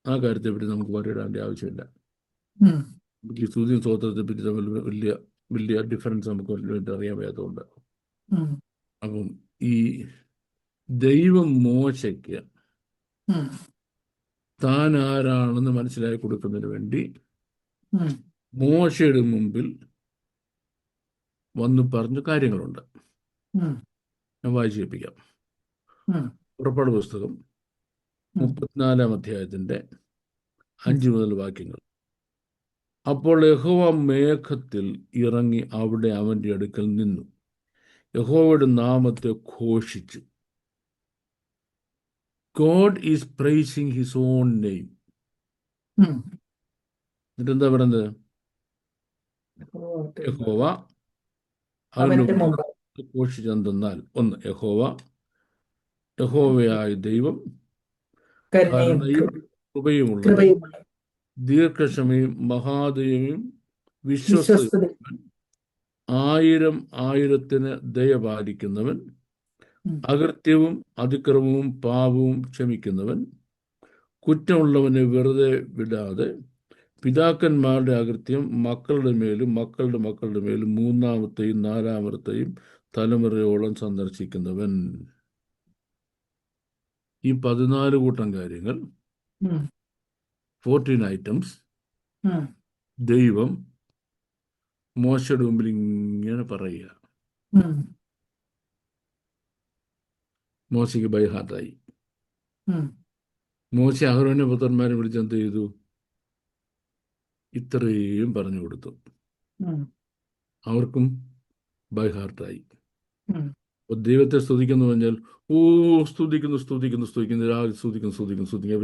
ആ കാര്യത്തെ പറ്റി നമുക്ക് പറയേണ്ട ആവശ്യമില്ല. ഈ സ്തുതി സ്തോത്രത്തെ പറ്റി തമ്മിൽ വലിയ ഡിഫറൻസ് നമുക്ക് അറിയാൻ വയ്യാത്തതുകൊണ്ട്. അപ്പം ഈ ദൈവം മോശയ്ക്ക് താൻ ആരാണെന്ന് മനസ്സിലാക്കി കൊടുക്കുന്നതിന് വേണ്ടി മോശയുടെ മുമ്പിൽ വന്ന് പറഞ്ഞ കാര്യങ്ങളുണ്ട്. ഞാൻ വായിച്ചു കേൾപ്പിക്കാം. പുറപ്പാട് പുസ്തകം 34-ാം അധ്യായത്തിൻ്റെ 5 മുതൽ വാക്യങ്ങൾ. അപ്പോൾ യഹോവ മേഘത്തിൽ ഇറങ്ങി അവിടെ അവൻ്റെ അടുക്കൽ നിന്നു യഹോവയുടെ നാമത്തെ ഘോഷിച്ചു. God is praising his own name. എന്നിട്ട് എന്താ പറയുന്നത്? യഹോവ അവൻ്റെ ഘോഷിച്ചെന്തെന്നാൽ, ഒന്ന്, യഹോവയായ ദൈവം കരുണയും കൃപയുമുള്ളവൻ, ദീർഘക്ഷമയും മഹാദയവും വിശ്വസ്തയും, 1000 ദയ പാലിക്കുന്നവൻ, അകൃത്യവും അതിക്രമവും പാപവും ക്ഷമിക്കുന്നവൻ, കുറ്റമുള്ളവനെ വെറുതെ വിടാതെ പിതാക്കന്മാരുടെ അകൃത്യം മക്കളുടെ മേലും മക്കളുടെ മക്കളുടെ മേലും 3-ാമത്തെയും 4-ാമത്തെയും തലമുറയോളം സന്ദർശിക്കുന്നവൻ. ഈ 14 കൂട്ടം കാര്യങ്ങൾ, 14 items ദൈവം മോശയുടെ മുമ്പിൽ ഇങ്ങനെ പറയുക. മോശയ്ക്ക് ബൈ ഹാർട്ടായി. മോശ അഹരോന്റെ പുത്രന്മാരെ വിളിച്ച് എന്ത് ചെയ്തു? ഇത്രയും പറഞ്ഞു കൊടുത്തു. അവർക്കും ബൈ ഹാർട്ടായി. അപ്പോൾ ദൈവത്തെ സ്തുതിക്കുന്നു പറഞ്ഞാൽ ഓ സ്തുതിക്കുന്നു സ്തുതിക്കുന്നു സ്തുതിക്കുന്നു രാവിലെ സ്തുതിക്കുന്നു സ്തുതിക്കുന്നു സ്തുതിക്കുന്നു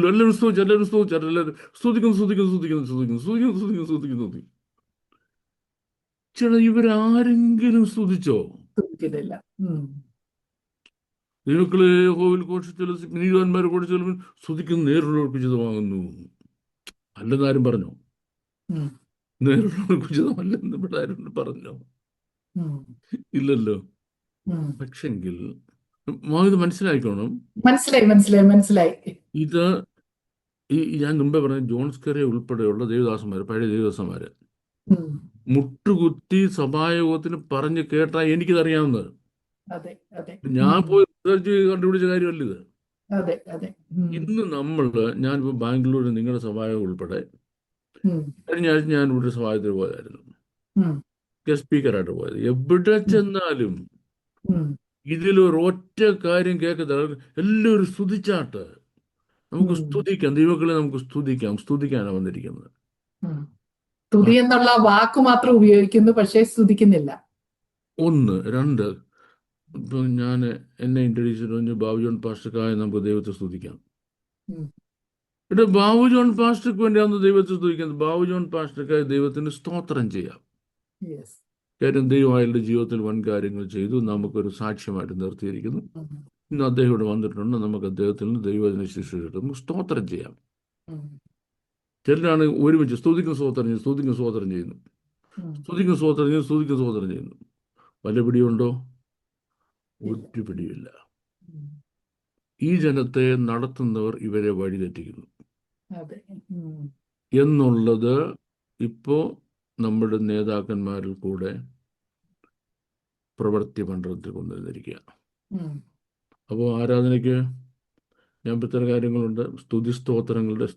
എല്ലാവരും സ്തുതിച്ചു എല്ലാവരും സ്തുതിച്ചു എല്ലാവരും സ്തുതിക്കുന്നു സ്തുതിക്കുന്നു സ്തുതിക്കുന്നു സ്തുതിക്കുന്നു സ്തുതിക്കുന്നു സ്തുതിക്കുന്നു സ്തുതിക്കുന്നു സ്തുതിക്കുന്നു. ചേട്ടാ ഇവരാരെങ്കിലും സ്തുതിച്ചോ? സ്തുതിക്കുന്നില്ല. ദൈവക്കളെ ഹോവിൽ ഘോഷിച്ചാൽ നീതിവാന്മാരെ ഘോഷിച്ചാൽ സ്തുതിക്കുന്ന നേരിലുള്ളവർക്ക് ഉചിതമാകുന്നു അല്ലെന്നാരും പറഞ്ഞോ? നേരിലുള്ളവർക്ക് ഉചിതമല്ലെന്ന് ഇവിടെ ആരും പറഞ്ഞോ? ഇല്ലല്ലോ. പക്ഷെങ്കിൽ ഇത് മനസ്സിലാക്കണം. മനസ്സിലായി. ഇത് ഞാൻ മുമ്പേ പറഞ്ഞ ജോൺസ് കെറി ഉൾപ്പെടെയുള്ള ദേവദാസന്മാര്, പഴയ ദേവദാസന്മാര് മുട്ടുകുത്തി സഭായോഗത്തിന് പറഞ്ഞ് കേട്ടാ എനിക്കിതറിയാവുന്നത്. ഞാൻ പോയി റിസർച്ച് കണ്ടുപിടിച്ച കാര്യമല്ല ഇത്. ഇന്ന് ഞാനിപ്പോ ബാംഗ്ലൂരിൽ നിങ്ങളുടെ സഭായോഗം ഉൾപ്പെടെ കഴിഞ്ഞ ആഴ്ച ഞാൻ ഇവിടെ സഭായോഗത്തിന് പോയതായിരുന്നു. ഗസ്റ്റ് സ്പീക്കറായിട്ട് പോയത്. എവിടെ ചെന്നാലും ഇതിലൊരൊറ്റ കാര്യം കേൾക്കത്തില്ല. എല്ലാവരും സ്തുതിച്ചാട്ട്. നമുക്ക് സ്തുതിക്കാം, ദൈവങ്ങളെ നമുക്ക് സ്തുതിക്കാനാണ് വന്നിരിക്കുന്നത്. സ്തുതി എന്നുള്ള വാക്ക് മാത്രം ഉപയോഗിക്കുന്നു, പക്ഷേ സ്തുതിക്കുന്നില്ല. ഒന്ന്. രണ്ട്, ഇപ്പൊ എന്നെ ഇൻട്രൊഡ്യൂസ് ചെയ്ത് ബാബു ജോൺ പാസ്റ്റർക്കായി നമുക്ക് ദൈവത്തെ സ്തുതിക്കാം. ഇവിടെ ബാബു ജോൺ പാസ്റ്റർക്ക് വേണ്ടിയാണ് ദൈവത്തെ സ്തുതിക്കുന്നത്. ബാബു ജോൺ പാസ്റ്റർക്കായി ദൈവത്തിന് സ്തോത്രം ചെയ്യാം. കാര്യം ദൈവം അയാളുടെ ജീവിതത്തിൽ വൻ കാര്യങ്ങൾ ചെയ്തു, നമുക്കൊരു സാക്ഷ്യമായിട്ട് നിർത്തിയിരിക്കുന്നു. ഇന്ന് അദ്ദേഹം ഇവിടെ വന്നിട്ടുണ്ട്. നമുക്ക് അദ്ദേഹത്തിൽ നിന്ന് ദൈവത്തിന് ശുശ്രൂഷ നമുക്ക് സ്തോത്രം ചെയ്യാം. ചിലരാണ് ഒരുമിച്ച് സ്തുതിക്കും സ്തോത്രം ചെയ്യുന്നു, സ്തുതിക്കും സ്തോത്രം ചെയ്യുന്നു, സ്തുതിക്കും സ്തോത്രം ചെയ്യുന്നു, സ്തുതിക്കും സ്തോത്രം ചെയ്യുന്നു. വല്ല പിടിയുണ്ടോ? ഒരു പിടിയില്ല. ഈ ജനത്തെ നടത്തുന്നവർ ഇവരെ വഴിതെറ്റിക്കുന്നു എന്നുള്ളത് ഇപ്പോ നമ്മുടെ നേതാക്കന്മാരിൽ കൂടെ പ്രവൃത്തി മണ്ഡലത്തിൽ കൊണ്ടുവന്നിരിക്കുക. അപ്പോൾ ആരാധനയ്ക്ക് ഞാൻ ഇത്തരം കാര്യങ്ങളുണ്ട്. സ്തുതി സ്തോത്രങ്ങളുടെ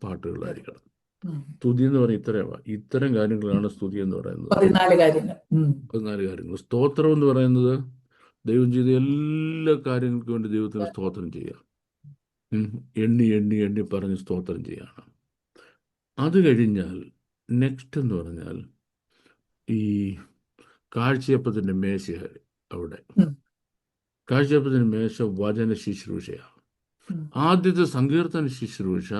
പാട്ടുകളായിരിക്കണം. സ്തുതി എന്ന് പറഞ്ഞാൽ ഇത്തരം കാര്യങ്ങളാണ് സ്തുതി എന്ന് പറയുന്നത്. 14 കാര്യങ്ങൾ. സ്തോത്രം എന്ന് പറയുന്നത് ദൈവം ചെയ്ത എല്ലാ കാര്യങ്ങൾക്കും വേണ്ടി ദൈവത്തിന് സ്തോത്രം ചെയ്യുക. എണ്ണി എണ്ണി എണ്ണി പറഞ്ഞ് സ്തോത്രം ചെയ്യാണ്. അത് കഴിഞ്ഞാൽ നെക്സ്റ്റ് എന്ന് പറഞ്ഞാൽ ഈ കാഴ്ചയപ്പത്തിൻ്റെ മേശ. അവിടെ കാഴ്ചയപ്പത്തിൻ്റെ മേശ വചന ശുശ്രൂഷയാണ്. ആദ്യത്തെ സങ്കീർത്തന ശുശ്രൂഷ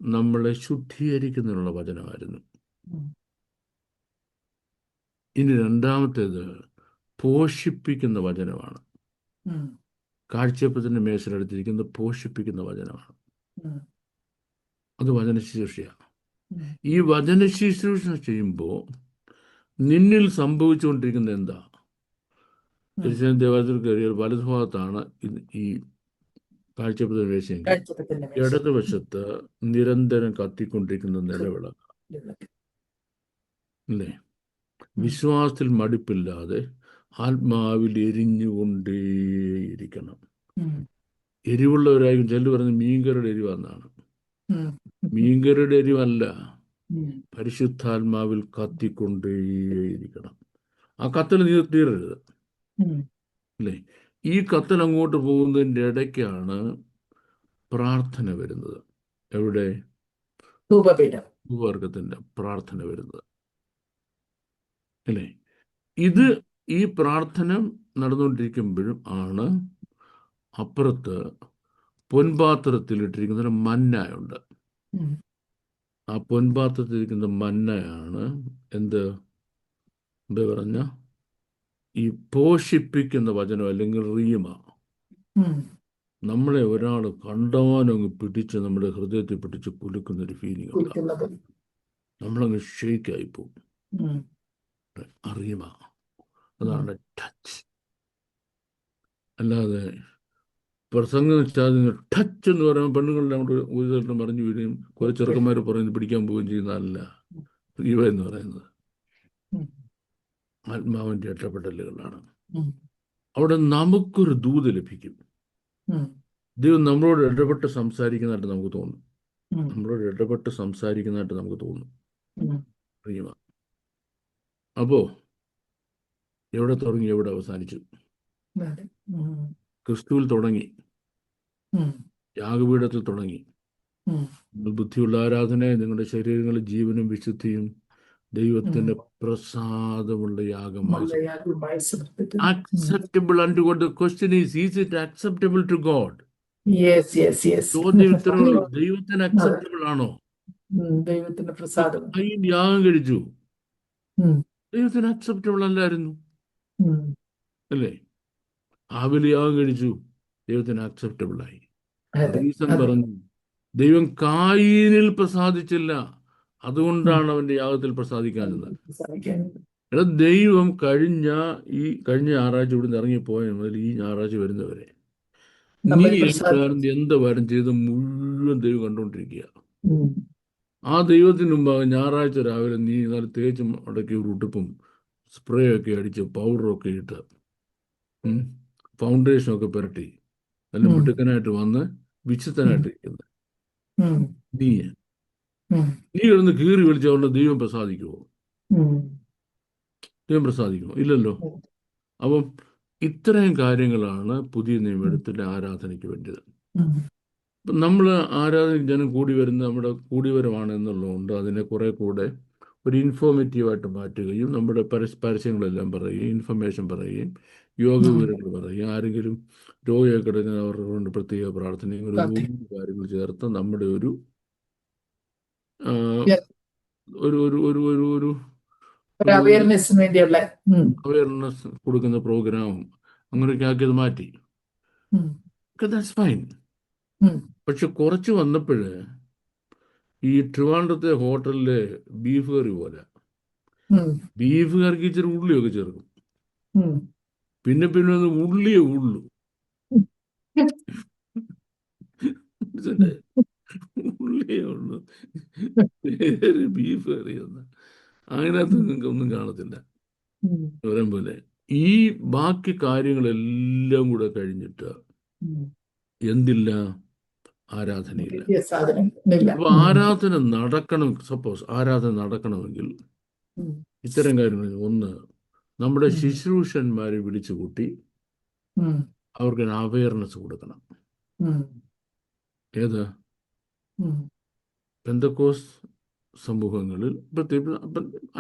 നമ്മളെ ശുദ്ധീകരിക്കുന്നതിനുള്ള വചനമായിരുന്നു. ഇനി രണ്ടാമത്തേത് പോഷിപ്പിക്കുന്ന വചനമാണ്. കാഴ്ചയപ്പത്തിൻ്റെ മേശയിലെടുത്തിരിക്കുന്നത് പോഷിപ്പിക്കുന്ന വചനമാണ്. അത് വചന ശുശ്രൂഷയാണ്. ഈ വചന ശുശ്രൂഷ ചെയ്യുമ്പോൾ നിന്നിൽ സംഭവിച്ചുകൊണ്ടിരിക്കുന്നത് എന്താ? ക്രിസ്ത്യൻ ദേവാലയത്തിൽ കയറിയാൽ വലതുഭാഗത്താണ് ഈ കാഴ്ചയപ്പത്തിൻ്റെ മേശയെങ്കിൽ ഇടതുവശത്ത് നിരന്തരം കത്തിക്കൊണ്ടിരിക്കുന്ന നിലവിളക്ക് അല്ലേ? വിശ്വാസത്തിൽ മടുപ്പില്ലാതെ ആത്മാവിൽ എരിഞ്ഞുകൊണ്ടേയിരിക്കണം. എരിവുള്ളവരായിരിക്കും. ചിലർ പറഞ്ഞ് മീൻകറിയുടെ എരിവെന്നാണ്. മീൻകറിയുടെ എരിവല്ല, പരിശുദ്ധാത്മാവിൽ കത്തിക്കൊണ്ടേയിരിക്കണം. ആ കത്തൽ തീരരുത് അല്ലേ? ഈ കത്തൽ അങ്ങോട്ട് പോകുന്നതിൻ്റെ ഇടയ്ക്കാണ് പ്രാർത്ഥന വരുന്നത്. എവിടെ? ധൂപവർഗത്തിന്റെ പ്രാർത്ഥന വരുന്നത് അല്ലേ? ഈ പ്രാർത്ഥന നടന്നുകൊണ്ടിരിക്കുമ്പോഴും ആണ് അപ്പുറത്ത് പൊൻപാത്രത്തിൽ ഇട്ടിരിക്കുന്ന മന്നയുണ്ട്. ആ പൊൻപാത്രത്തിലിരിക്കുന്ന മന്നയാണ് എന്താ പറഞ്ഞ ഈ പോഷിപ്പിക്കുന്ന വചനം, അല്ലെങ്കിൽ റീമ. നമ്മളെ ഒരാൾ കണ്ടവാനങ്ങ് പിടിച്ച് നമ്മുടെ ഹൃദയത്തിൽ പിടിച്ച് കുലുക്കുന്നൊരു ഫീലിംഗ് ഉണ്ടാകും. നമ്മളങ്ങ് ഷെയ്ക്കായി പോകും. അറിയുക, അതാണ് ടച്ച്. അല്ലാതെ പ്രസംഗം വെച്ചാൽ ടച്ച് എന്ന് പറയുമ്പോൾ പെണ്ണുങ്ങളുടെ അങ്ങോട്ട് ഒരു തരം പറഞ്ഞു വീഴുകയും കുറെ ചെറുക്കന്മാർ പറയുന്നത് പിടിക്കാൻ പോവുകയും ചെയ്യുന്നതല്ല ഇവ എന്ന് പറയുന്നത്. ആത്മാവിൻ്റെ ഇടപെടലുകളാണ്. അവിടെ നമുക്കൊരു ദൂത് ലഭിക്കും. ദൈവം നമ്മളോട് ഇടപെട്ട് സംസാരിക്കുന്നതായിട്ട് നമുക്ക് തോന്നും. പ്രിയമ. അപ്പോ എവിടെ തുടങ്ങി, എവിടെ അവസാനിച്ചു? ക്രിസ്തുവിൽ തുടങ്ങി, യാഗപീഠത്തിൽ തുടങ്ങി. ബുദ്ധിയുള്ള ആരാധന, നിങ്ങളുടെ ശരീരങ്ങളിൽ ജീവനും വിശുദ്ധിയും ദൈവത്തിന് പ്രസാദമുള്ള യാഗമായി മല്ലയാഗമായി സമർപ്പിക്കുന്നു. acceptable unto God. The question is it acceptable to God? Yes yes yes. ചോദ്യം ഇത്രേ ഉള്ളൂ. ദൈവത്തിന് അക്സെപ്റ്റബിൾ ആണോ? ദൈവത്തിന്റെ പ്രസാദം. കയ്യിൽ യാഗം കഴിച്ചു, ഉം. ദൈവത്തിന് അക്സെപ്റ്റബിൾ അല്ലായിരുന്നു, ഉം. അല്ലേ? ആബേൽ യാഗം കഴിച്ചു, ദൈവത്തിന് അക്സെപ്റ്റബിൾ ആയി. അതെ, റീസൺ അതെ. പറഞ്ഞു, ദൈവം കായീനിൽ പ്രസാദിച്ചില്ല, അതുകൊണ്ടാണ് അവന്റെ യാഗത്തിൽ പ്രസാദിക്കാഞ്ഞത്. സാധിക്കാനുണ്ട്. എടാ, ദൈവം കഴിഞ്ഞ ഞായറാഴ്ച ഇവിടുന്ന് ഇറങ്ങിപ്പോയ മുതൽ ഈ ഞായറാഴ്ച വരുന്നവരെ നീ നമ്മൾ പ്രസാദം. എന്തുവാരും ചെയ്ത് മുഴുവൻ ദൈവം കണ്ടുകൊണ്ടിരിക്കുക. ഉം. ആ ദൈവത്തിന് മുമ്പാകെ ഞായറാഴ്ച രാവിലെ നീ നല്ല തേച്ച് അടക്കി ഒരു ഉടുപ്പും സ്പ്രേ ഒക്കെ അടിച്ച് പൗഡറൊക്കെ ഇട്ട് ഫൗണ്ടേഷനൊക്കെ പുരട്ടി നല്ല മിടുക്കനായിട്ട് വന്ന് വിശുദ്ധനായിട്ടിരിക്കുന്നത് ഉം. നീ ഉം. നീ കിടന്ന് കീറി വിളിച്ചുകൊണ്ട് ദൈവം പ്രസാദിക്കുമോ? ഉം. ദൈവം പ്രസാദിക്കുമോ? ഇല്ലല്ലോ. അപ്പം ഇത്രയും കാര്യങ്ങളാണ് പുതിയ നിയമത്തിന്റെ ആരാധനയ്ക്ക് വേണ്ടത്. ഉം. അപ്പം നമ്മൾ ആരാധനയ്ക്ക് ജനം കൂടി വരുന്ന നമ്മുടെ കൂടിവരമാണ് എന്നുള്ളതുകൊണ്ട് അതിനെ കുറെ കൂടെ ഒരു ഇൻഫോർമേറ്റീവായിട്ട് മാറ്റുകയും നമ്മുടെ പരസ്യങ്ങളെല്ലാം പറയുകയും ഇൻഫർമേഷൻ പറയുകയും യോഗ വിവരങ്ങൾ പറയുകയും ആരെങ്കിലും രോഗിയെ കിടക്കുന്ന അവരുടെ കൊണ്ട് പ്രത്യേക പ്രാർത്ഥന ഒരു കാര്യങ്ങൾ ചേർത്ത് നമ്മുടെ ഒരു ആ, ഒരു ഒരു ഒരു ഒരു ഒരു അവയർനെസ്സിന് വേണ്ടിയുള്ള അവയർനെസ് കൊടുക്കുന്ന പ്രോഗ്രാമും അങ്ങനെയൊക്കെ ആക്കിയത് മാറ്റി. That's fine. പക്ഷെ കുറച്ച് വന്നപ്പോൾ ഈ ട്രിവാൻഡ്രത്തെ ഹോട്ടലിലെ ബീഫ് കറി പോലെ ബീഫ് കറിക്ക് ഇച്ചിരി ഉള്ളിയൊക്കെ ചേർക്കും, പിന്നെ പിന്നെ ഒന്ന് ഉള്ളിയേ ഉള്ളു, ഉള്ളിയേ ഉള്ളു, ബീഫ് കറി എന്ന് അതിനകത്ത് നിങ്ങൾക്ക് ഒന്നും കാണത്തില്ല. വരം പോലെ ഈ ബാക്കി കാര്യങ്ങളെല്ലാം കൂടെ കഴിഞ്ഞിട്ട് എന്തില്ല? ആരാധനയില്ല. അപ്പൊ ആരാധന നടക്കണം. സപ്പോസ് ആരാധന നടക്കണമെങ്കിൽ ഇത്തരം കാര്യങ്ങൾ, ഒന്ന്, നമ്മുടെ ശുശ്രൂഷന്മാരെ വിളിച്ചു കൂട്ടി അവർക്ക് അവയർനെസ് കൊടുക്കണം. ഏത് പെന്തക്കോസ് സമൂഹങ്ങളിൽ പ്രത്യേകിച്ച്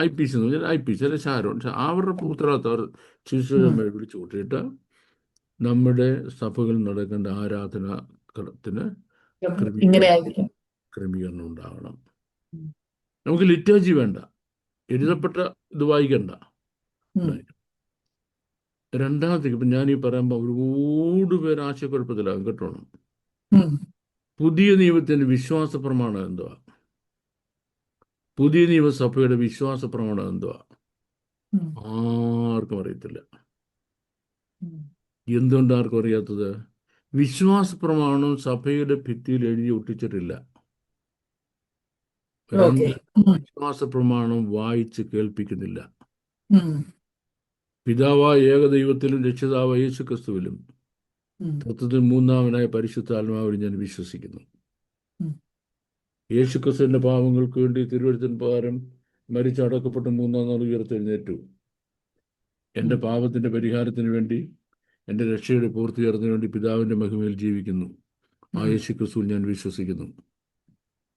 IPC എന്ന് പറഞ്ഞാൽ IPC അല്ലെ ഷാരോൺ, അവരുടെ ഉത്തരവാദിത്തം ശുശ്രൂഷന്മാരെ വിളിച്ചു കൂട്ടിയിട്ട് നമ്മുടെ സഭകളിൽ നടക്കേണ്ട ആരാധനത്തിന് ക്രമീകരണം ഉണ്ടാകണം. നമുക്ക് ലിറ്റർജി വേണ്ട, എഴുതപ്പെട്ട ഇത് വായിക്കണ്ട. രണ്ടാമത്തേക്ക് ഇപ്പം ഞാനീ പറയുമ്പോൾ ഒരുപാട് പേര് ആശയക്കുഴപ്പത്തിലാകും, കേട്ടോണം. പുതിയ നിയമത്തിന്റെ വിശ്വാസ പ്രമാണം എന്തുവാ? പുതിയ നിയമസഭയുടെ വിശ്വാസ പ്രമാണം എന്തുവാ? ആർക്കും അറിയത്തില്ല. എന്തുകൊണ്ട് ആർക്കും അറിയാത്തത്? വിശ്വാസ പ്രമാണം സഭയുടെ ഭിത്തിയിൽ എഴുതി ഒട്ടിച്ചിട്ടില്ല. വിശ്വാസ പ്രമാണം വായിച്ച് കേൾപ്പിക്കുന്നില്ല. പിതാവായ ഏകദൈവത്തിലും രക്ഷിതാവായ യേശു ക്രിസ്തുവിലും തത്വത്തിൽ മൂന്നാമനായ പരിശുദ്ധാത്മാവിൽ ഞാൻ വിശ്വസിക്കുന്നു. യേശു ക്രിസ്തുവിന്റെ പാപങ്ങൾക്ക് വേണ്ടി തിരുവെഴുത്തിന് പ്രകാരം മരിച്ചടക്കപ്പെട്ട് മൂന്നാം നാൾ ഉയർത്തെഴുന്നേറ്റു. എൻ്റെ പാപത്തിന്റെ പരിഹാരത്തിന് വേണ്ടി, എൻ്റെ രക്ഷയുടെ പൂർത്തീകരണത്തിന് വേണ്ടി പിതാവിന്റെ മഹിമയിൽ ജീവിക്കുന്നു. ആ യേശു ക്രിസ്തുവിൽ ഞാൻ വിശ്വസിക്കുന്നു.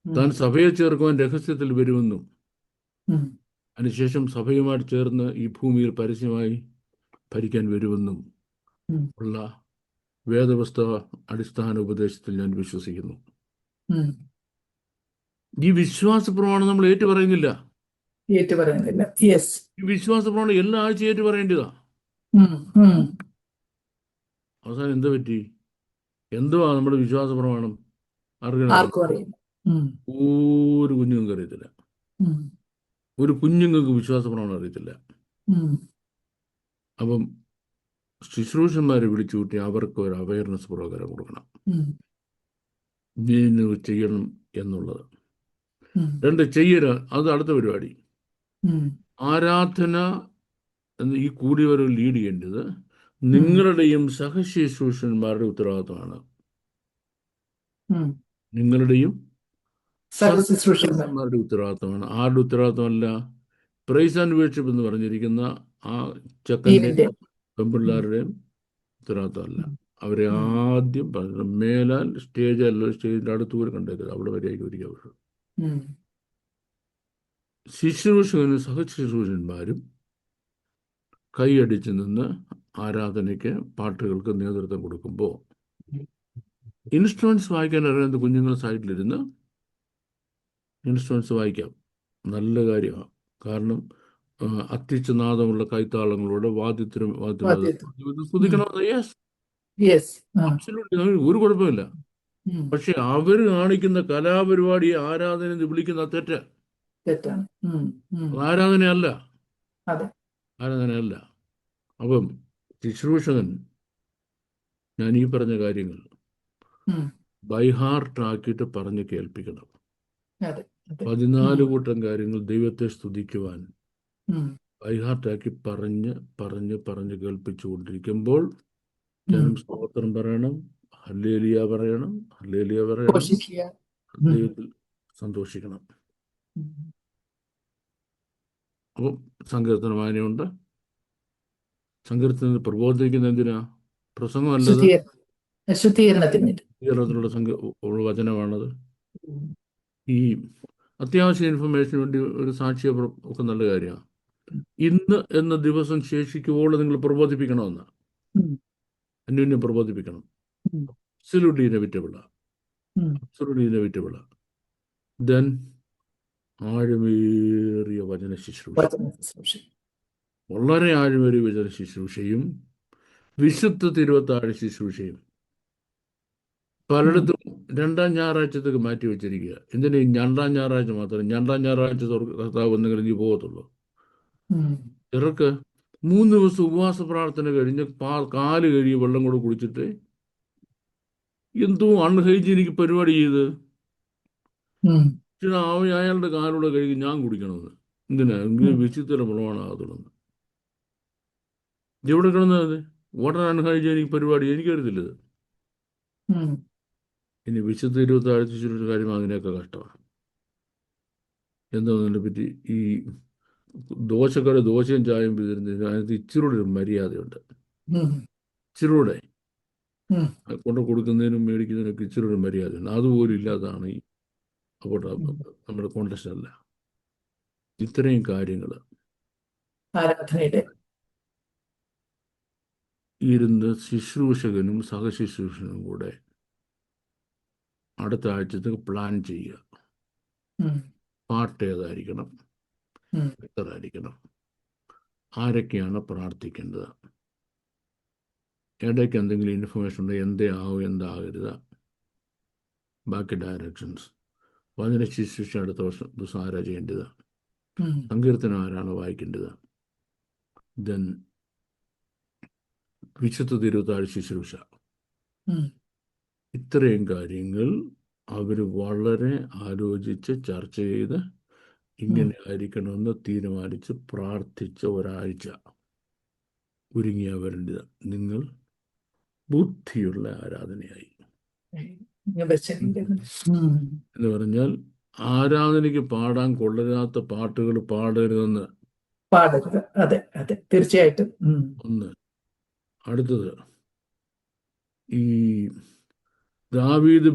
താൻ സഭയെ ചേർക്കുവാൻ രഹസ്യത്തിൽ വരുമെന്നും അതിനുശേഷം സഭയുമായിട്ട് ചേർന്ന് ഈ ഭൂമിയിൽ പരസ്യമായി ഭരിക്കാൻ വരുമെന്നും ഉള്ള വേദപുസ്തക അടിസ്ഥാന ഉപദേശത്തിൽ ഞാൻ വിശ്വസിക്കുന്നു. ഈ വിശ്വാസ പ്രമാണം നമ്മൾ ഏറ്റുപറയുന്നില്ല. ഈ വിശ്വാസ പ്രമാണം എല്ലാ ആഴ്ച ഏറ്റുപറയേണ്ടതാ. അവസാനം എന്താ പറ്റി? എന്തുവാ നമ്മുടെ വിശ്വാസ പ്രമാണം? ആർക്കും അറിയില്ല. ഒരു കുഞ്ഞുങ്ങൾക്ക് അറിയത്തില്ല. ഒരു കുഞ്ഞുങ്ങൾക്ക് വിശ്വാസ പ്രമാണം അറിയത്തില്ല. അപ്പം ശുശ്രൂഷന്മാരെ വിളിച്ചു കൂട്ടി അവർക്ക് ഒരു അവയർനെസ് പ്രോഗ്രാം കൊടുക്കണം, ഇതിന് ചെയ്യണം എന്നുള്ളത്. രണ്ട്, ചെയ്യരുത്, അത് അടുത്ത പരിപാടി. ആരാധന എന്ന് ഈ കൂടിയവരെ ലീഡ് ചെയ്യേണ്ടത് നിങ്ങളുടെയും സഹശുശ്രൂഷന്മാരുടെ ഉത്തരവാദിത്തമാണ്. നിങ്ങളുടെയും സഹശുശ്രൂഷന്മാരുടെ ഉത്തരവാദിത്തമാണ്. ആരുടെ ഉത്തരവാദിത്തമല്ല? പ്രൈസ് ആൻഡ് വേർഷിപ്പ് എന്ന് പറഞ്ഞിരിക്കുന്ന ആ ചെക്കൻ്റെ പെൺപിള്ളേരുടെയും ഉത്തരവാദിത്തമല്ല. അവരെ ആദ്യം മേലാൽ സ്റ്റേജിന്റെ അടുത്ത് പോലും കണ്ടേക്കരുത്, അവിടെ വരെയായിരിക്കും ഒരിക്കൽ. ശുശ്രൂഷകനും സഹശുശ്രൂഷന്മാരും കൈയടിച്ച് നിന്ന് ആരാധനയ്ക്ക് പാട്ടുകൾക്ക് നേതൃത്വം കൊടുക്കുമ്പോൾ ഇൻസ്ട്രുമെന്റ്സ് വായിക്കാൻ അറിയാവുന്ന കുഞ്ഞുങ്ങൾ സൈഡിലിരുന്ന് ഇൻസ്ട്രുമെന്റ്സ് വായിക്കാം. നല്ല കാര്യമാണ്. കാരണം അത്യുച്ചനാദമുള്ള കൈത്താളങ്ങളോടെ വാദ്യത്തിനും സ്തുതിക്കണമെന്ന് യെസ്. ഒരു കുഴപ്പമില്ല. പക്ഷെ അവർ കാണിക്കുന്ന കലാപരിപാടി ആരാധന എന്ന് വിളിക്കുന്ന തെറ്റ്. തെറ്റാണ്. ആരാധനയല്ല. അതെ. ആരാധനയല്ല. അപ്പം ശുശ്രൂഷകൻ ഞാൻ ഈ പറഞ്ഞ കാര്യങ്ങൾ ബൈഹാർട്ടാക്കിയിട്ട് പറഞ്ഞ് കേൾപ്പിക്കണം. 14 കൂട്ടം കാര്യങ്ങൾ ദൈവത്തെ സ്തുതിക്കുവാൻ ബൈഹാർട്ടാക്കി പറഞ്ഞ് പറഞ്ഞ് പറഞ്ഞ് കേൾപ്പിച്ചുകൊണ്ടിരിക്കുമ്പോൾ ജനം സ്തോത്രം പറയണം, ഹല്ലേലൂയ പറയണം, ഹല്ലേലൂയ പറയണം, ദൈവത്തിൽ സന്തോഷിക്കണം. അപ്പം സങ്കീർത്തന വായനയുണ്ട്. സങ്കീർത്തനത്തിൽ പ്രബോധിക്കുന്ന എന്തിനാ? പ്രസംഗമല്ലത്, ശുദ്ധീകരണത്തിനുള്ള വചനമാണത്. ഈ അത്യാവശ്യ ഇൻഫർമേഷന് വേണ്ടി ഒരു സാക്ഷ്യ ഒക്കെ നല്ല കാര്യമാണ്. ഇന്ന് എന്ന ദിവസം ശേഷിക്കുമ്പോൾ നിങ്ങൾ പ്രബോധിപ്പിക്കണമെന്ന്, അന്യോന്യം പ്രബോധിപ്പിക്കണം. അബ്സല്യൂട്ട്ലി ഇന്നെവിറ്റബിളാ. ദെൻ ആഴമേറിയ വചന ശുശ്രൂഷ, വളരെ ആഴമേറിയ വചന ശുശ്രൂഷയും വിശുദ്ധ തിരുവത്താഴ ശുശ്രൂഷയും പലയിടത്തും 2-ാം ഞായറാഴ്ചത്തേക്ക് മാറ്റി വെച്ചിരിക്കുക. എന്തിനാ ഈ 2-ാം ഞായറാഴ്ച മാത്രം? 2-ാം ഞായറാഴ്ച കർത്താവ് എന്തെങ്കിലും നീ പോകത്തുള്ളൂ. ചിലർക്ക് 3 ദിവസം ഉപവാസ പ്രാർത്ഥന കഴിഞ്ഞ് കാല് കഴുകി വെള്ളം കൂടെ കുടിച്ചിട്ട് എന്തോ അൺഹൈജീനിക്ക് പരിപാടി ചെയ്ത് അയാളുടെ കാലൂടെ കഴുകി ഞാൻ കുടിക്കണമെന്ന്. എന്തിനാ? വിശുദ്ധ മുളവാണാകത്തുള്ളത്. എവിടെ കിടന്നത്? വാട്ടർ അൺഹൈജീനിക് പരിപാടി എനിക്കറിയത്തില്ലത്. ഇനി വിശുദ്ധ 26 കാര്യം അതിനെയൊക്കെ കഷ്ടമാണ്. എന്താന്നതിനെ പറ്റി ഈ ദോശക്കാരെ ദോശയും ചായയും തരുന്നതിന് അതിനകത്ത് ഇച്ചിരൂടെ ഒരു മര്യാദയുണ്ട്. ഇച്ചിരൂടെ കൊണ്ട് കൊടുക്കുന്നതിനും മേടിക്കുന്നതിനൊക്കെ ഇച്ചിരൂടെ മര്യാദയുണ്ട്. അതുപോലും ഇല്ലാതാണ് ഈ അപ്പോൾ നമ്മുടെ കോൺടെസ്റ്റ് അല്ല. ഇത്രയും കാര്യങ്ങൾ ഇരുന്ന് ശുശ്രൂഷകനും സഹശുശ്രൂഷകനും കൂടെ അടുത്ത ആഴ്ചത്തേക്ക് പ്ലാൻ ചെയ്യുക. പാട്ട് ഏതായിരിക്കണം, എത്രയായിരിക്കണം, ആരൊക്കെയാണ് പ്രാർത്ഥിക്കേണ്ടത്, ഇടയ്ക്ക് എന്തെങ്കിലും ഇൻഫർമേഷൻ ഉണ്ടെങ്കിൽ എന്തേ ആവും എന്താകരുത്, ബാക്കി ഡയറക്ഷൻസ്. വചന ശുശ്രൂഷ അടുത്ത ദിവസം ആരാ ചെയ്യേണ്ടത്, സങ്കീർത്തനം ആരാണ് വായിക്കേണ്ടത്, ദെൻ വിശുദ്ധ തിരുവത്താഴ ശുശ്രൂഷ. ഇത്രയും കാര്യങ്ങൾ അവർ വളരെ ആലോചിച്ച് ചർച്ച ചെയ്ത് ഇങ്ങനെ ആയിരിക്കണമെന്ന് തീരുമാനിച്ച് പ്രാർത്ഥിച്ച ഒരാഴ്ച ഒരുങ്ങിയ വരേണ്ടത്. നിങ്ങൾ ബുദ്ധിയുള്ള ആരാധനയായി എന്ന് പറഞ്ഞാൽ ആരാധനയ്ക്ക് പാടാൻ കൊള്ളരാത്ത പാട്ടുകൾ പാടരുതെന്ന്. അതെ അതെ, തീർച്ചയായിട്ടും. ഒന്ന്. അടുത്തത്, ഈ ദാവീദ്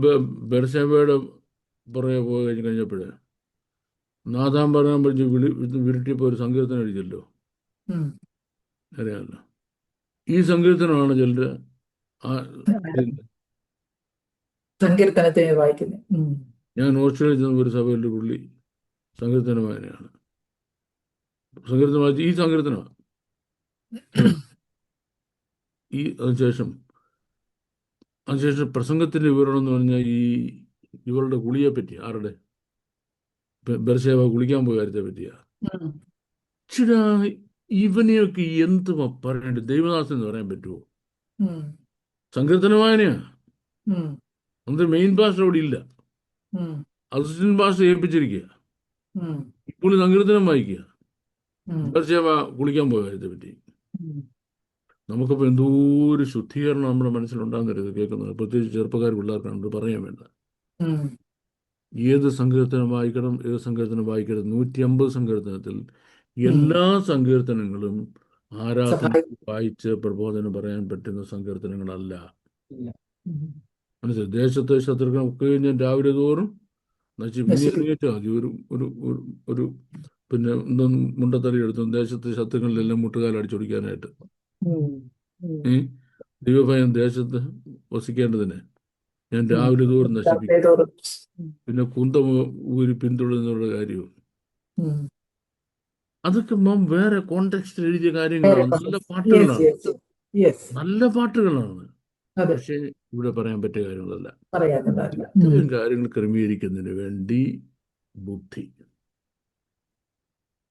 ബെർശേബയുടെ പുറകെ പോയി കഴിഞ്ഞപ്പോഴേ നാഥാൻ പറയാൻ പറഞ്ഞ് വിരട്ടിയപ്പോൾ ഒരു സങ്കീർത്തനം എഴുതിയല്ലോ, അറിയാമല്ലോ. ഈ സങ്കീർത്തനമാണ് ചിലര് സങ്കീർത്തനത്തെ വായിക്കുന്നത്. ഞാൻ ഓസ്ട്രേലിയയിൽ ചെന്ന ഒരു സഭയിലെ പുള്ളി സങ്കീർത്തന വായനയാണ്. സങ്കീർത്തനം വായിച്ച് ഈ സങ്കീർത്തനമാണ്. അതിനുശേഷം പ്രസംഗത്തിന്റെ വിവരണം എന്ന് പറഞ്ഞാൽ ഈ ഇവളുടെ കുളിയെ പറ്റി, ആരുടെ ബെർശേബ കുളിക്കാൻ പോയ കാര്യത്തെ പറ്റിയാ. ഇവനെയൊക്കെ എന്തുവാ പറയേണ്ടത്? ദൈവദാസൻ എന്ന് പറയാൻ പറ്റുമോ? സങ്കീർത്തന വായനയാ. അന്നത്തെ മെയിൻ ഭാഷ അവിടെ ഇല്ല, അസിസ്റ്റന്റ് ഭാഷ ഏൽപ്പിച്ചിരിക്കുക. ഇപ്പോൾ സങ്കീർത്തനം വായിക്കുക, ബെർശേബ കുളിക്കാൻ പോയ കാര്യത്തെ പറ്റി. നമുക്കിപ്പോൾ എന്തോ ഒരു ശുദ്ധീകരണം നമ്മുടെ മനസ്സിലുണ്ടാകുന്നത് കേൾക്കുന്നത്. പ്രത്യേകിച്ച് ചെറുപ്പക്കാർ പിള്ളേർക്കാണ് പറയാൻ വേണ്ട. ഏത് സങ്കീർത്തനം വായിക്കണം, ഏത് സങ്കീർത്തനം വായിക്കരുത്? 150 സങ്കീർത്തനത്തിൽ എല്ലാ സങ്കീർത്തനങ്ങളും ആരാധന വായിച്ച് പ്രബോധനം പറയാൻ പറ്റുന്ന സങ്കീർത്തനങ്ങളല്ല. മനസ്സിലായി? ദേശത്തെ ശത്രുക്കളൊക്കെ ഞാൻ രാവിലെ തോറും നശിപ്പിച്ചു മതി. ഒരു പിന്നെ എന്തോ മുണ്ടത്തടി എടുത്തു ദേശത്തെ ശത്രുക്കളിലെല്ലാം മുട്ടുകാൽ അടിച്ചൊടിക്കാനായിട്ട്. ഉം. ഉം. ഏ ദൈവഭയം ദേശത്ത് വസിക്കേണ്ടതിന് ഞാൻ ഉം. രാവിലെ തോറും നശിപ്പിക്കും. രാത്രിതോറും. ഉം. പിന്നെ കുന്തം ഊരി പിന്തുടരുന്നുള്ള കാര്യവും ഉം. അതൊക്കെ വേറെ കോണ്ടെക്സ്റ്റിൽ എഴുതിയ വേറെ കാര്യങ്ങളാണ്. നല്ല യെസ് പാട്ടുകളാണ്, യെസ് യെസ്. നല്ല പാട്ടുകളാണ്. അതെ, പക്ഷേ ഇവിടെ പറയാൻ പറ്റിയ കാര്യങ്ങളല്ല. പറയാനുള്ളതല്ല. ഇത്രയും കാര്യങ്ങൾ ക്രമീകരിക്കുന്നതിന് വേണ്ടി ബുദ്ധി.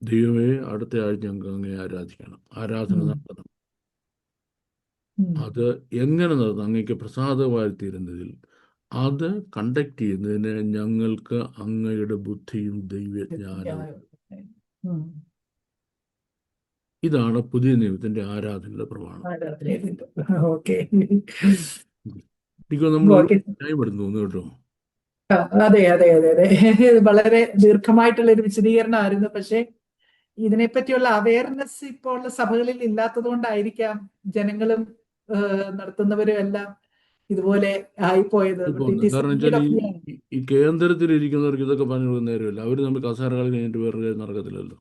ദൈവമേ, അടുത്ത ആഴ്ച ഞങ്ങൾക്ക് അങ്ങേ ആരാധിക്കണം, ആരാധന ഉം. നടത്തണം. ഉം. അത് എങ്ങനെ നടത്തണം? അങ്ങേക്ക് പ്രസാദമായി തീരുന്നതിൽ അത് കണ്ടക്ട് ചെയ്യുന്നതിന് ഞങ്ങൾക്ക് അങ്ങയുടെ ബുദ്ധിയും ദൈവജ്ഞാനവും. ഉം. ഇതാണ് പുതിയ നിയമത്തിന്റെ ആരാധനയുടെ പ്രമാണം. ഓക്കെ. എനിക്ക് നമ്മൾ ഓക്കെ. ടൈം എടുത്തു തോന്നുന്നു കേട്ടോ. അതെ അതെ അതെ അതെ. ഇത് വളരെ ദീർഘമായിട്ടുള്ള ഒരു വിശദീകരണമായിരുന്നു. പക്ഷെ ഇതിനെപ്പറ്റിയുള്ള അവയർനെസ് ഇപ്പോൾ ഉള്ള സഭകളിൽ ഇല്ലാത്തത് കൊണ്ടായിരിക്കാം ജനങ്ങളും നടത്തുന്നവരും എല്ലാം ഇതുപോലെ ആയിപ്പോയത്. ഇപ്പൊ But it is a കാരണം need വെച്ചാൽ of- ഈ കേന്ദ്രത്തിൽ ഇരിക്കുന്നവർക്ക് ഇതൊക്കെ പറഞ്ഞു കൊടുക്കുന്ന നേരമില്ല. അവർ നമ്മൾ കസേരകൾ കഴിഞ്ഞിട്ട് വേറെ കാര്യം നടക്കത്തില്ലല്ലോ.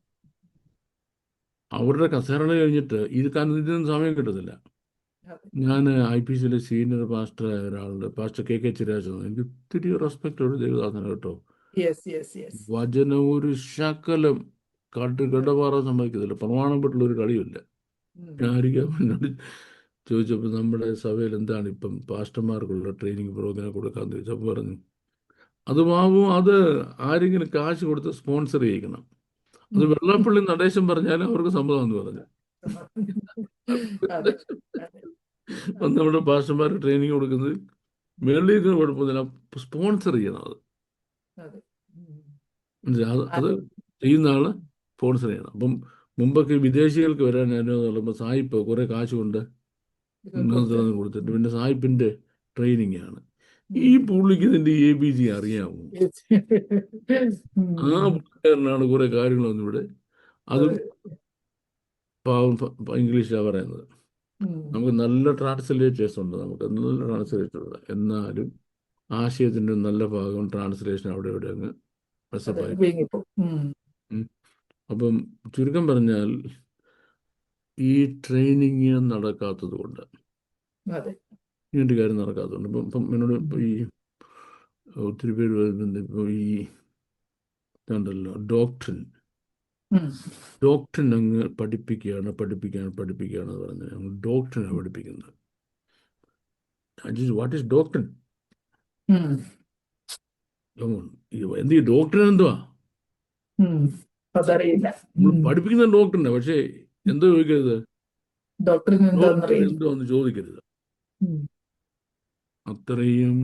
അവരുടെ കസേരകൾ കഴിഞ്ഞിട്ട് കാരണം ഇതിനൊന്നും സമയം കിട്ടത്തില്ല. ഞാൻ IPCയിലെ സീനിയർ പാസ്റ്ററായ ഒരാളുടെ പാസ്റ്റർ KK ചിരാജ്, എനിക്ക് ഒത്തിരി റെസ്പെക്ട് ഒരു ദൈവദാസന കേട്ടോ. Yes, yes, yes. വചനം ഒരു ശകലം കടപാറാൻ സമ്മതിക്കത്തില്ല, പ്രമാണപ്പെട്ടുള്ള ഒരു കളിയില്ല. ഉം. ഞാനിരിക്കാൻ എന്നോട് ചോദിച്ചപ്പോൾ നമ്മുടെ സഭയിൽ എന്താണ് ഇപ്പം പാസ്റ്റർമാർക്കുള്ള ട്രെയിനിങ് പ്രോഗ്രാം കൊടുക്കാന്ന് ചോദിച്ചപ്പോൾ പറഞ്ഞു, അത് ആരെങ്കിലും കാശ് കൊടുത്ത് സ്പോൺസർ ചെയ്യിക്കണം. അത് വെള്ളപ്പള്ളി നടേശൻ പറഞ്ഞാലും അവർക്ക് സമ്മതം എന്ന് പറഞ്ഞു. അതെ, അതെ. അപ്പം നമ്മുടെ പാസ്റ്റർമാർക്ക് ട്രെയിനിങ് കൊടുക്കുന്നത് മേളിലേക്ക് കുഴപ്പമൊന്നുമില്ല, സ്പോൺസർ ചെയ്യണം. അത് അതെ. ഉം. മനസ്സിലായി? അത് ചെയ്യുന്ന ആള് സ്പോൺസർ ചെയ്യണം. അപ്പം മുമ്പൊക്കെ വിദേശികൾക്ക് വരാൻ അനുവാദമുള്ളപ്പോൾ സായിപ്പ് കുറെ കാശ് കൊണ്ട് കൊടുത്തിട്ട് പിന്നെ സായിപ്പിന്റെ ട്രെയിനിങ് ആണ്. ഈ പുള്ളിക്ക് ഇതിന്റെ ABC അറിയാമോ? ആ പുള്ളിക്കാരനാണ് കുറെ കാര്യങ്ങളൊന്നും ഇവിടെ, അതും ഇംഗ്ലീഷിലാണ് പറയുന്നത്. നമുക്ക് നല്ല ട്രാൻസ്ലേറ്റേഴ്സ് ഉണ്ട്, നമുക്ക് നല്ല ട്രാൻസ്ലേറ്റർ ഉണ്ട്. എന്നാലും ആശയത്തിന്റെ നല്ല ഭാഗം ട്രാൻസ്ലേഷൻ അവിടെ ഇവിടെ അങ്ങ് മെസ്സപ്പായി. അപ്പം ചുരുക്കം പറഞ്ഞാൽ ഈ ട്രെയിനിങ് നടക്കാത്തത് കൊണ്ട്, ഇങ്ങനത്തെ കാര്യം നടക്കാത്തതുകൊണ്ട് ഇപ്പം എന്നോട് ഈ ഒത്തിരി പേര് വരുന്നുണ്ട്. ഇപ്പോൾ ഈ ഉണ്ടല്ലോ ഡോക്ടറിൻ അങ്ങ് പഠിപ്പിക്കുകയാണ് എന്ന് പറഞ്ഞ് ഞങ്ങൾ ഡോക്ടറിനാണ് പഠിപ്പിക്കുന്നത്. What is doctrine? എന്ത് ഡോക്ടറിൻ എന്തുവാ? നമ്മൾ പഠിപ്പിക്കുന്ന ഡോക്ടറിനെ, പക്ഷേ എന്തോ ചോദിക്കരുത്, ഡോക്ടറിൻ എന്തോന്ന് ചോദിക്കരുത്. അത്രയും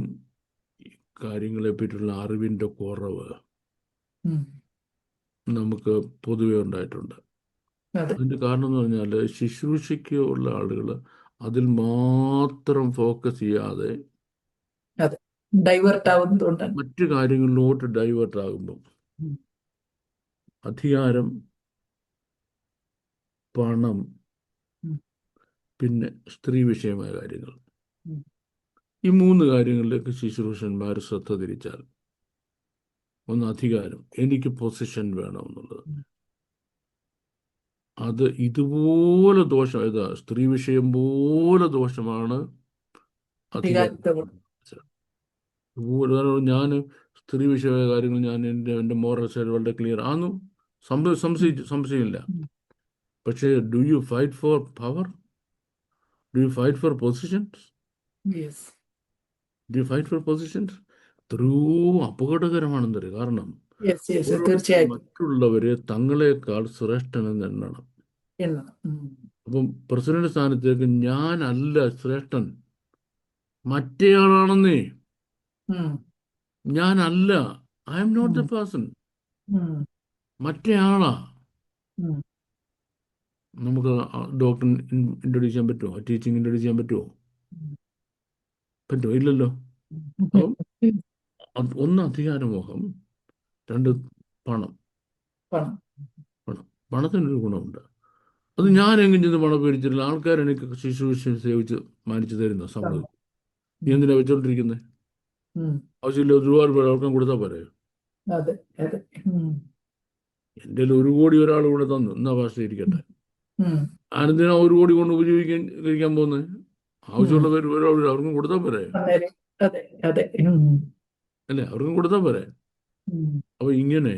കാര്യങ്ങളെ പറ്റിയുള്ള അറിവിന്റെ കുറവ് നമുക്ക് പൊതുവെ ഉണ്ടായിട്ടുണ്ട്. അതിന്റെ കാരണം എന്ന് പറഞ്ഞാൽ ശുശ്രൂഷയ്ക്ക് ഉള്ള ആളുകൾ അതിൽ മാത്രം ഫോക്കസ് ചെയ്യാതെ ഡൈവേർട്ട് ആവുന്നതുകൊണ്ട് മറ്റു കാര്യങ്ങളിലോട്ട് ഡൈവേർട്ട് ആകുമ്പോൾ അധികാരം, പണം, പിന്നെ സ്ത്രീ വിഷയമായ കാര്യങ്ങൾ, ഈ 3 കാര്യങ്ങളിലേക്ക് ശുശ്രൂഷന്മാർ ശ്രദ്ധ തിരിച്ചാൽ, ഒന്ന് അധികാരം, എനിക്ക് പൊസിഷൻ വേണമെന്നുള്ളത്, അത് ഇതുപോലെ ദോഷം, സ്ത്രീ വിഷയം പോലെ ദോഷമാണ് അധികാരം. ഞാൻ സ്ത്രീ വിഷയമായ കാര്യങ്ങൾ ഞാൻ എൻ്റെ മോറൽ സൈഡ് വളരെ ക്ലിയർ ആണെന്നും സംശയമില്ല. പക്ഷേ do you fight for power? Do you fight for positions? Do you fight for positions? അപകടകരമാണെന്നൊരു കാരണം മറ്റുള്ളവരെ തങ്ങളെക്കാൾ ശ്രേഷ്ഠനെന്ന് എണ്ണണം. അപ്പം പ്രസിഡന്റ് സ്ഥാനത്തേക്ക് ഞാനല്ല ശ്രേഷ്ഠൻ, മറ്റേയാളാണെന്നേ. ഞാനല്ല, I am not the person, മറ്റേയാളാ. നമുക്ക് ഡോക്ടർ ഇൻട്രൊഡ്യൂസ് ചെയ്യാൻ പറ്റുമോ? ടീച്ചിങ് ഇൻട്രൊഡ്യൂസ് ചെയ്യാൻ പറ്റുമോ? ഇല്ലല്ലോ. അപ്പം ഒന്ന് അധികാരമോഹം, 2 പണം. പണത്തിനൊരു ഗുണമുണ്ട്. അത് ഞാൻ എങ്ങനെ ചെന്ന് പണം പേടിച്ചിട്ടില്ല. ആൾക്കാർ എനിക്ക് ശുശ്രൂഷ സേവിച്ച് മാനിച്ചു തരുന്ന സമ്മതി. നീ എന്തിനാ വെച്ചോണ്ടിരിക്കുന്നത്? ആവശ്യമില്ല, ഒരുപാട് പേര് ആൾക്കാൻ കൊടുത്താൽ പോരെ. എൻ്റെ കയ്യിൽ 1 കോടി ഒരാൾ കൂടെ തന്നു, എന്നാ പാസ്റ്റർ ഇരിക്കട്ടെ. ഉം. ആരെന്തിനാ 1 കോടി കൊണ്ട് ഉപയോഗിക്കാൻ പോകുന്നത്? ആവശ്യമുള്ള പേര് അവർക്കും കൊടുത്താൽ പോരെ? അതെ അതെ അതെ. അല്ലേ, അവർക്കും കൊടുത്താൽ പോരെ? അപ്പോൾ ഇങ്ങനെ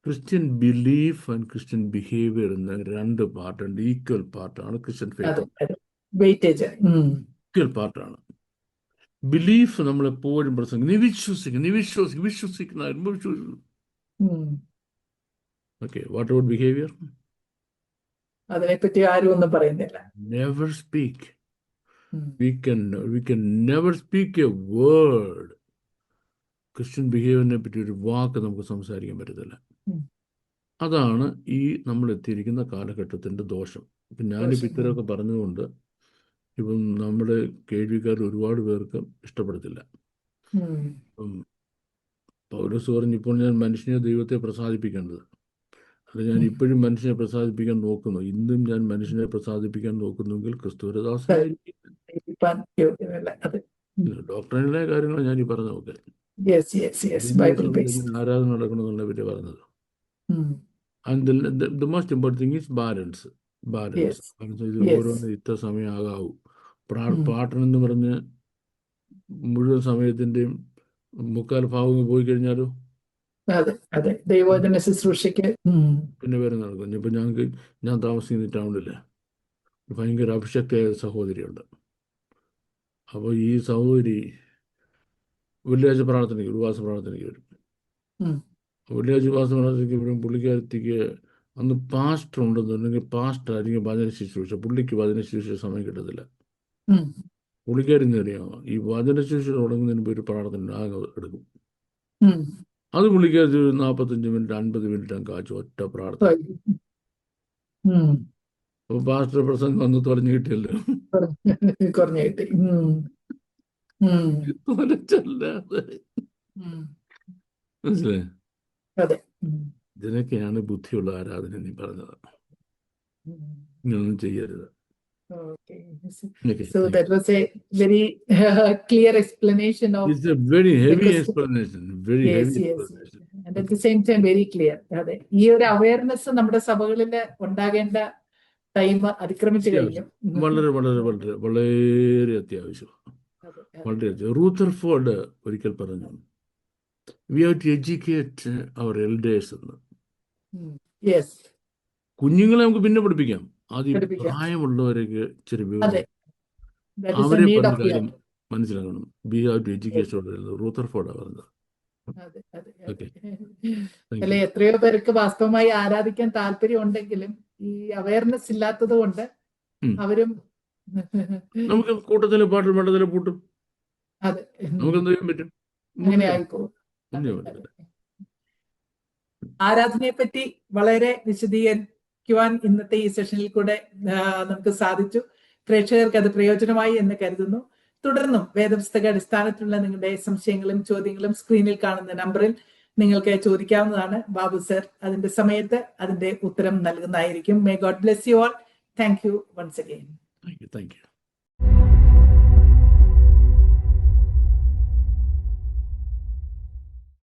Christian belief and Christian behaviour എന്ന 2 പാർട്ടുണ്ട്. ഈക്വൽ പാർട്ടാണ് ക്രിസ്ത്യൻ ഫെയ്ത്ത്. വെയിറ്റേജ് ഈക്വൽ പാർട്ടാണ്. ബിലീഫ് നമ്മളെപ്പോഴും പ്രസംഗിക്കും, നീ വിശ്വസിക്കുന്ന ഓക്കെ. What about behaviour? അതിനെപ്പറ്റി ആരും ഒന്നും പറയുന്നില്ല. Never speak. We can never speak a word. Christian ബിഹേവിയറിനെ പറ്റി ഒരു വാക്ക് നമുക്ക് സംസാരിക്കാൻ പറ്റത്തില്ല. അതാണ് ഈ നമ്മൾ എത്തിയിരിക്കുന്ന കാലഘട്ടത്തിൻ്റെ ദോഷം. ഇപ്പം ഞാനിപ്പോൾ ഇത്തരമൊക്കെ പറഞ്ഞുകൊണ്ട് ഇപ്പം നമ്മുടെ കേൾവിക്കാർ ഒരുപാട് പേർക്ക് ഇഷ്ടപ്പെടത്തില്ല. ഇപ്പം പൗലോസ് പറഞ്ഞു, ഇപ്പോൾ ഞാൻ മനുഷ്യനെ ദൈവത്തെ പ്രസാദിപ്പിക്കേണ്ടത്. അത് ഞാൻ ഇപ്പോഴും മനുഷ്യനെ പ്രസാദിപ്പിക്കാൻ നോക്കുന്നു. ഇന്നും ഞാൻ മനുഷ്യനെ പ്രസാദിപ്പിക്കാൻ നോക്കുന്നുവെങ്കിൽ ക്രിസ്തുവിന്റെ ദാസനായിരിക്കും. ഡോക്ടറിനായ കാര്യങ്ങൾ ഞാൻ ഈ പറഞ്ഞു നോക്കേ. ആരാധന നടക്കണമെന്നുള്ള പറ്റി പറഞ്ഞത്. And the most important thing is balance. ഇത് ഓരോന്ന് ഇത്ര സമയം ആകാവൂ. പാട്ടണം എന്ന് പറഞ്ഞ് മുഴുവൻ സമയത്തിൻ്റെയും 3/4 പോയി കഴിഞ്ഞാലോ ദൈവവചന ശുശ്രൂഷയ്ക്ക് പിന്നെ വേറെ നടക്കും. ഇപ്പം ഞാൻ താമസിക്കുന്ന ടൗണില്ല, ഭയങ്കര അഭിഷക്തയായ സഹോദരിയുണ്ട്. അപ്പോൾ ഈ സഹോദരി വെള്ളിയാഴ്ച പ്രാർത്ഥനയ്ക്ക്, ഉപവാസ പ്രാർത്ഥനയ്ക്ക് വരും. വെള്ളിയാഴ്ച ഉപവാസ പ്രാർത്ഥനയ്ക്ക് വരും. പുള്ളിക്കാരത്തേക്ക് അന്ന് പാസ്റ്റർ ഉണ്ടെന്നുണ്ടെങ്കിൽ പാസ്റ്റർ അല്ലെങ്കിൽ വചന ശുശ്രൂഷ, പുള്ളിക്ക് വചന ശുശ്രൂഷ സമയം കിട്ടത്തില്ല. പുള്ളിക്കാരെന്ന് അറിയാമോ, ഈ വചന ശുശ്രൂഷ തുടങ്ങുന്നതിന് മുമ്പ് ഒരു പ്രാർത്ഥന ആകെ എടുക്കും. അത് പുള്ളിക്കാരി 45 മിനിറ്റ് 50 മിനിറ്റ് അങ്ങ് കാച്ചു ഒറ്റ പ്രാർത്ഥന. അപ്പൊ പാസ്റ്റർ പ്രസംഗം അന്ന് തുറഞ്ഞു കിട്ടിയല്ലോ. മനസ്സിലായി? ഇതിനൊക്കെയാണ് ബുദ്ധിയുള്ള ആരാധന നീ പറഞ്ഞത്. ഇങ്ങനൊന്നും ചെയ്യരുത്. Okay. So that was a very clear explanation of. It's a very heavy explanation. Very heavy explanation. And at the same time very clear. അതെ, ഈ ഒരു അവയർനെസ് നമ്മുടെ സഭകളിൽ ഉണ്ടാകേണ്ട ടൈം അതിക്രമിച്ചു കഴിഞ്ഞു. വളരെ വളരെ വളരെ വളരെ അത്യാവശ്യം. വളരെ അത്യാവശ്യം. റൂത്തർഫോർഡ് ഒരിക്കൽ പറഞ്ഞു, we have to educate our elders എന്ന്. കുഞ്ഞുങ്ങളെ നമുക്ക് പിന്നെ പഠിപ്പിക്കാം, ആദ്യം പ്രായമുള്ളവരൊക്കെ ഇച്ചിരി വിവരം അവരെ പറഞ്ഞ കാര്യം മനസ്സിലാക്കണം. We have to education. റൂത്തർഫോർഡാണ് പറഞ്ഞത്. അല്ലെ, എത്രയോ പേർക്ക് വാസ്തവമായി ആരാധിക്കാൻ താല്പര്യം ഉണ്ടെങ്കിലും ഈ അവയർനെസ് ഇല്ലാത്തത് കൊണ്ട് അവരും നമുക്ക് കൂട്ടത്തിലെ പാട്ടിൽ മണ്ഡലത്തിലെ പൂട്ടും. അതെ, നമുക്ക് എന്ത് ചെയ്യാൻ പറ്റും? അങ്ങനെ ആയിപ്പോകും. ആരാധനയെ പറ്റി വളരെ വിശദീകരിക്കുവാൻ ഇന്നത്തെ ഈ സെഷനിൽ കൂടെ നമുക്ക് സാധിച്ചു. പ്രേക്ഷകർക്ക് അത് പ്രയോജനമായി എന്ന് കരുതുന്നു. തുടർന്നും വേദപുസ്തക അടിസ്ഥാനത്തിലുള്ള നിങ്ങളുടെ സംശയങ്ങളും ചോദ്യങ്ങളും സ്ക്രീനിൽ കാണുന്ന നമ്പറിൽ നിങ്ങൾക്ക് ചോദിക്കാവുന്നതാണ്. ബാബു സർ അതിന്റെ സമയത്ത് അതിന്റെ ഉത്തരം നൽകുന്നതായിരിക്കും. May God bless you all. Thank you once again. Thank you.